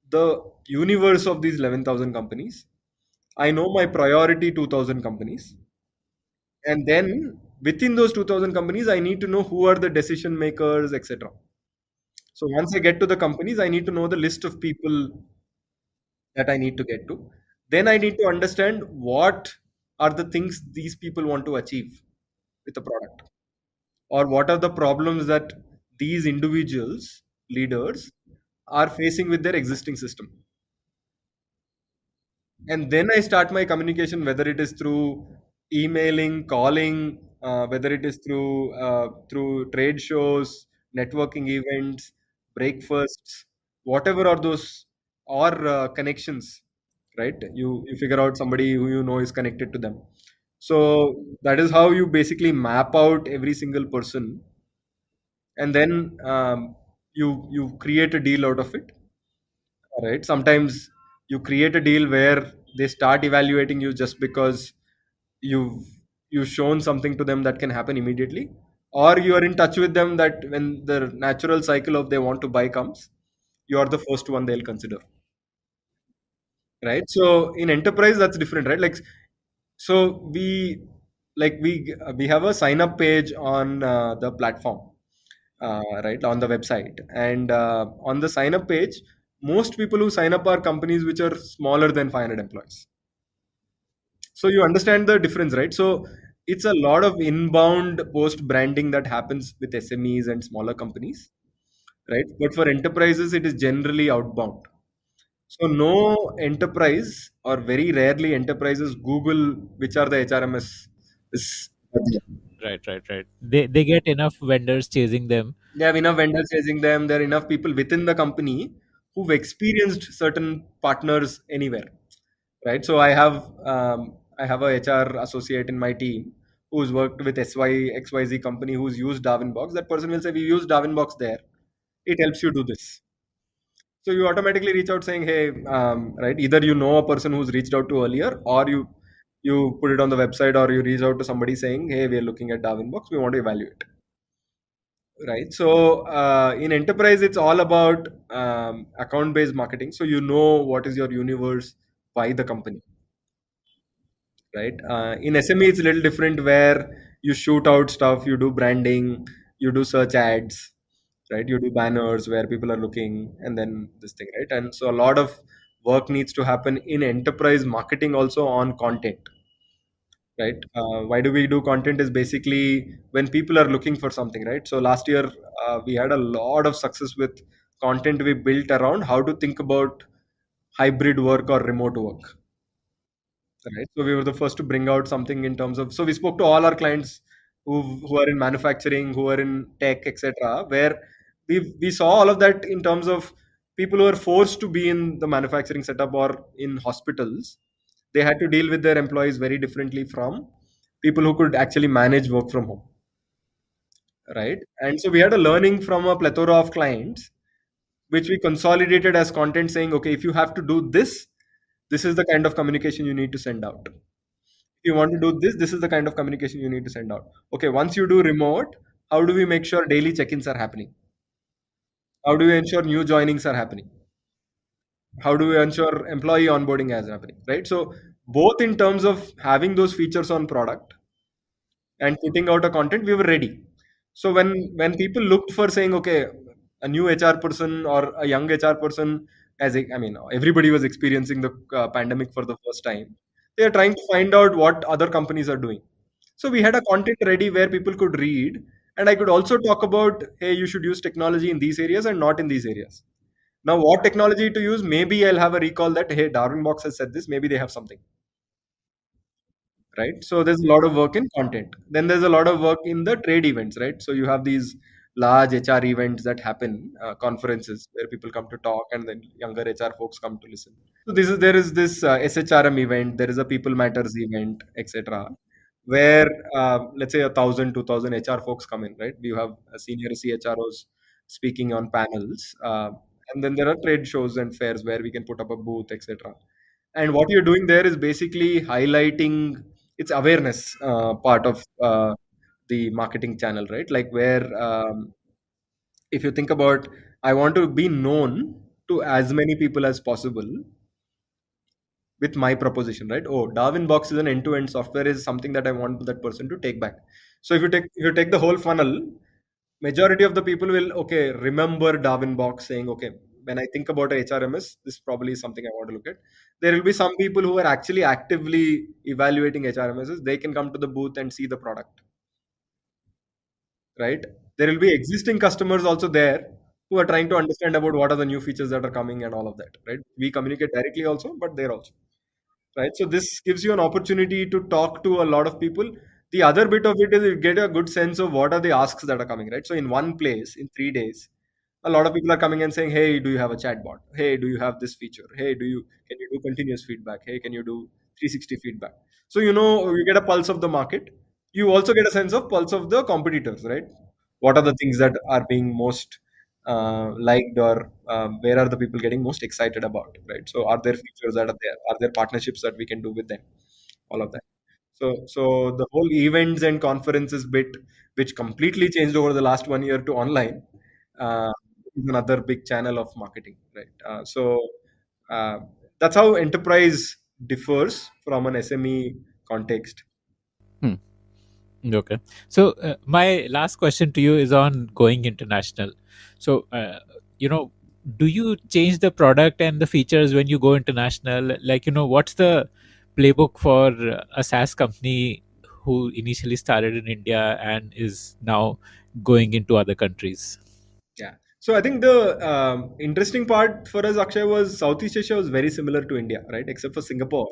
D: the universe of these 11,000 companies. I know my priority 2,000 companies. And then within those 2,000 companies, I need to know who are the decision makers, etc. So once I get to the companies, I need to know the list of people that I need to get to. Then I need to understand what are the things these people want to achieve with the product, or what are the problems that these individuals, leaders, are facing with their existing system. And then I start my communication, whether it is through emailing, calling, whether it is through trade shows, networking events, breakfasts, whatever are those, or connections, right? You figure out somebody who you know is connected to them. So that is how you basically map out every single person, and then you create a deal out of it, right? Sometimes you create a deal where they start evaluating you just because you've you've shown something to them that can happen immediately, or you are in touch with them that when the natural cycle of they want to buy comes, you are the first one they'll consider, right? So in enterprise, that's different, right? Like, so we have a sign up page on the platform, right, on the website, and on the sign up page, most people who sign up are companies which are smaller than 500 employees. So you understand the difference, right? So it's a lot of inbound post branding that happens with SMEs and smaller companies, right? But for enterprises, it is generally outbound. So no enterprise, or very rarely enterprises, Google which are the HRMS is.
B: Right. They get enough vendors chasing them.
D: They have enough vendors chasing them. There are enough people within the company who've experienced certain partners anywhere, right? So I have a HR associate in my team who's worked with XYZ company, who's used Darwinbox. That person will say, "We use Darwinbox there. It helps you do this." So you automatically reach out saying, "Hey, right? Either you know a person who's reached out to earlier, or you put it on the website, or you reach out to somebody saying, 'Hey, we are looking at Darwinbox. We want to evaluate.'" Right. So in enterprise, it's all about account based marketing. So you know what is your universe by the company, right? In SME, it's a little different, where you shoot out stuff, you do branding, you do search ads, right? You do banners where people are looking, and then this thing, right? And so a lot of work needs to happen in enterprise marketing also on content, right? Why do we do content is basically when people are looking for something, right? So last year, we had a lot of success with content we built around how to think about hybrid work or remote work, right? So we were the first to bring out something in terms of, so we spoke to all our clients who are in manufacturing, who are in tech, etc., where we saw all of that in terms of people who are forced to be in the manufacturing setup or in hospitals. They had to deal with their employees very differently from people who could actually manage work from home, right? And so we had a learning from a plethora of clients, which we consolidated as content, saying, okay, if you have to do this, this is the kind of communication you need to send out. If you want to do this, this is the kind of communication you need to send out. Okay, once you do remote, how do we make sure daily check-ins are happening? How do we ensure new joinings are happening? How do we ensure employee onboarding is happening? Right. So both in terms of having those features on product and putting out a content, we were ready. So when people looked for saying, okay, a new HR person or a young HR person, I mean, everybody was experiencing the pandemic for the first time. They are trying to find out what other companies are doing. So we had a content ready where people could read, and I could also talk about, hey, you should use technology in these areas and not in these areas. Now, what technology to use? Maybe I'll have a recall that, hey, Darwinbox has said this. Maybe they have something, right? So there's a lot of work in content. Then there's a lot of work in the trade events, right? So you have these large HR events that happen, conferences where people come to talk, and then younger HR folks come to listen. So there is this SHRM event, there is a People Matters event, etc., where let's say 1,000, 2,000 HR folks come in, right? You have senior CHROs speaking on panels, and then there are trade shows and fairs where we can put up a booth, etc. And what you're doing there is basically highlighting its awareness part of the marketing channel, right? Like where if you think about, I want to be known to as many people as possible with my proposition, right? Oh, Darwinbox is an end-to-end software is something that I want that person to take back. So if you take the whole funnel, majority of the people will, okay, remember Darwinbox, saying, okay, when I think about a HRMS, this probably is something I want to look at. There will be some people who are actually actively evaluating HRMSs. They can come to the booth and see the product, right? There will be existing customers also there who are trying to understand about what are the new features that are coming and all of that, right? We communicate directly also, but there also, right? So this gives you an opportunity to talk to a lot of people. The other bit of it is you get a good sense of what are the asks that are coming, right? So in one place, in 3 days, a lot of people are coming and saying, hey, do you have a chatbot? Hey, do you have this feature? Hey, can you do continuous feedback? Hey, can you do 360 feedback? So you get a pulse of the market. You also get a sense of pulse of the competitors, right? What are the things that are being most liked, or where are the people getting most excited about, right? So are there features that are there? Are there partnerships that we can do with them? All of that. So the whole events and conferences bit, which completely changed over the last 1 year to online, uh, is another big channel of marketing, right? Uh, that's how enterprise differs from an SME context.
B: Hmm. Okay. So my last question to you is on going international. So do you change the product and the features when you go international? Like, what's the playbook for a SaaS company who initially started in India and is now going into other countries?
D: Yeah. So I think the interesting part for us, Akshay, was Southeast Asia was very similar to India, right? Except for Singapore,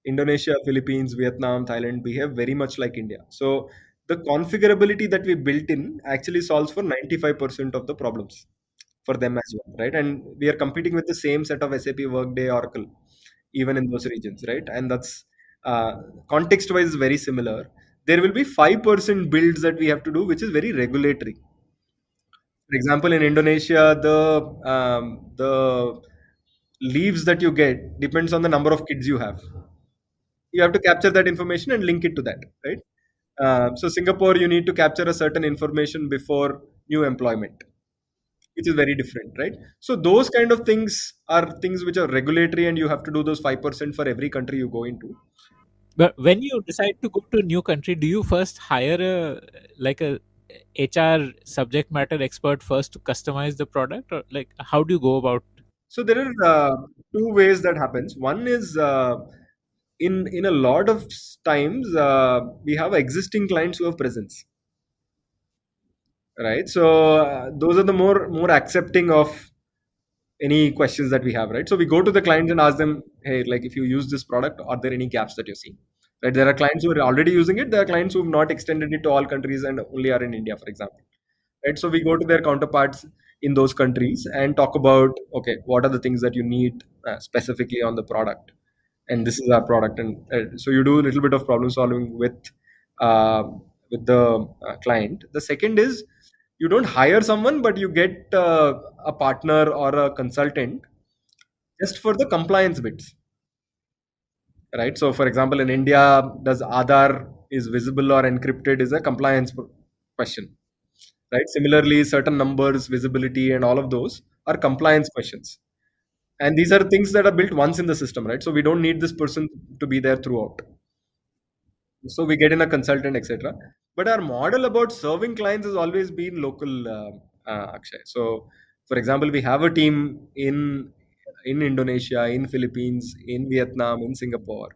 D: Indonesia, Philippines, Vietnam, Thailand behave very much like India. So the configurability that we built in actually solves for 95% of the problems for them as well, right? And we are competing with the same set of SAP, Workday, Oracle, even in those regions, right? And that's context-wise very similar. There will be 5% builds that we have to do, which is very regulatory. For example, in Indonesia, the leaves that you get depends on the number of kids you have. You have to capture that information and link it to that, right? So Singapore, you need to capture a certain information before new employment, which is very different, right? So those kind of things are things which are regulatory, and you have to do those 5% for every country you go into.
B: But when you decide to go to a new country, do you first hire a HR subject matter expert first to customize the product, or like how do you go about?
D: So there are two ways that happens. One is in a lot of times we have existing clients who have presence, right? So those are the more accepting of any questions that we have, right? So we go to the clients and ask them, hey, like if you use this product, are there any gaps that you're seeing? Right? There are clients who are already using it. There are clients who have not extended it to all countries and only are in India, for example. Right? So we go to their counterparts in those countries and talk about, okay, what are the things that you need specifically on the product, and this is our product. And so you do a little bit of problem solving uh, with the client. The second is you don't hire someone, but you get a partner or a consultant just for the compliance bits, right? So for example, in India, does Aadhaar is visible or encrypted is a compliance question, right? Similarly, certain numbers, visibility, and all of those are compliance questions. And these are things that are built once in the system, right? So we don't need this person to be there throughout. So we get in a consultant, etc. But our model about serving clients has always been local, Akshay. So, for example, we have a team in Indonesia, in Philippines, in Vietnam, in Singapore.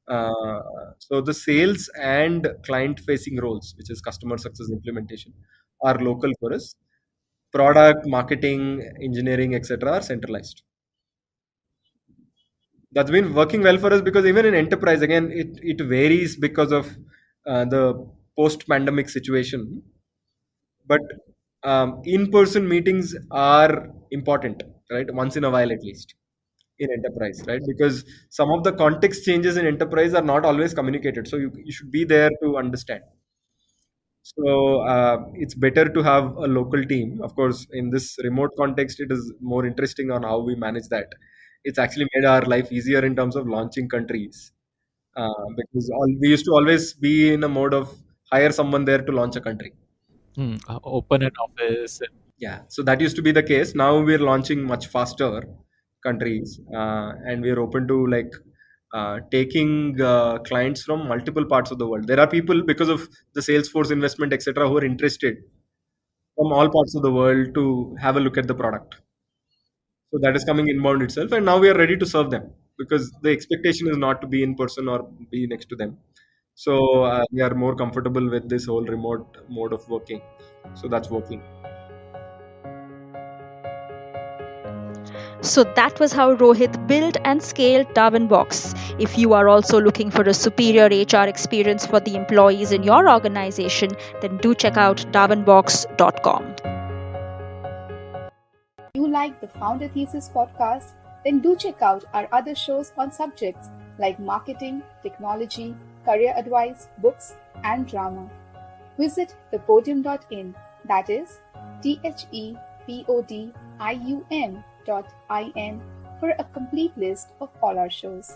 D: Uh, so the sales and client-facing roles, which is customer success implementation, are local for us. Product, marketing, engineering, etc., are centralized. That's been working well for us because even in enterprise, again, it varies because of the post pandemic situation. But in-person meetings are important, right? Once in a while at least in enterprise, right? Because some of the context changes in enterprise are not always communicated, so you should be there to understand. So it's better to have a local team. Of course, in this remote context, it is more interesting on how we manage that. It's actually made our life easier in terms of launching countries, because we used to always be in a mode of hire someone there to launch a country.
B: Open an office.
D: Yeah, so that used to be the case. Now we're launching much faster countries, and we're open to like taking clients from multiple parts of the world. There are people because of the Salesforce investment, etc., who are interested from all parts of the world to have a look at the product. So that is coming inbound itself, and now we are ready to serve them because the expectation is not to be in person or be next to them. So we are more comfortable with this whole remote mode of working. So that's working.
C: So that was how Rohit built and scaled Darwinbox. If you are also looking for a superior HR experience for the employees in your organization, then do check out darwinbox.com.
E: You like the Founder Thesis podcast? Then do check out our other shows on subjects like marketing, technology, career advice, books, and drama. Visit thepodium.in, that is thepodium.in for a complete list of all our shows.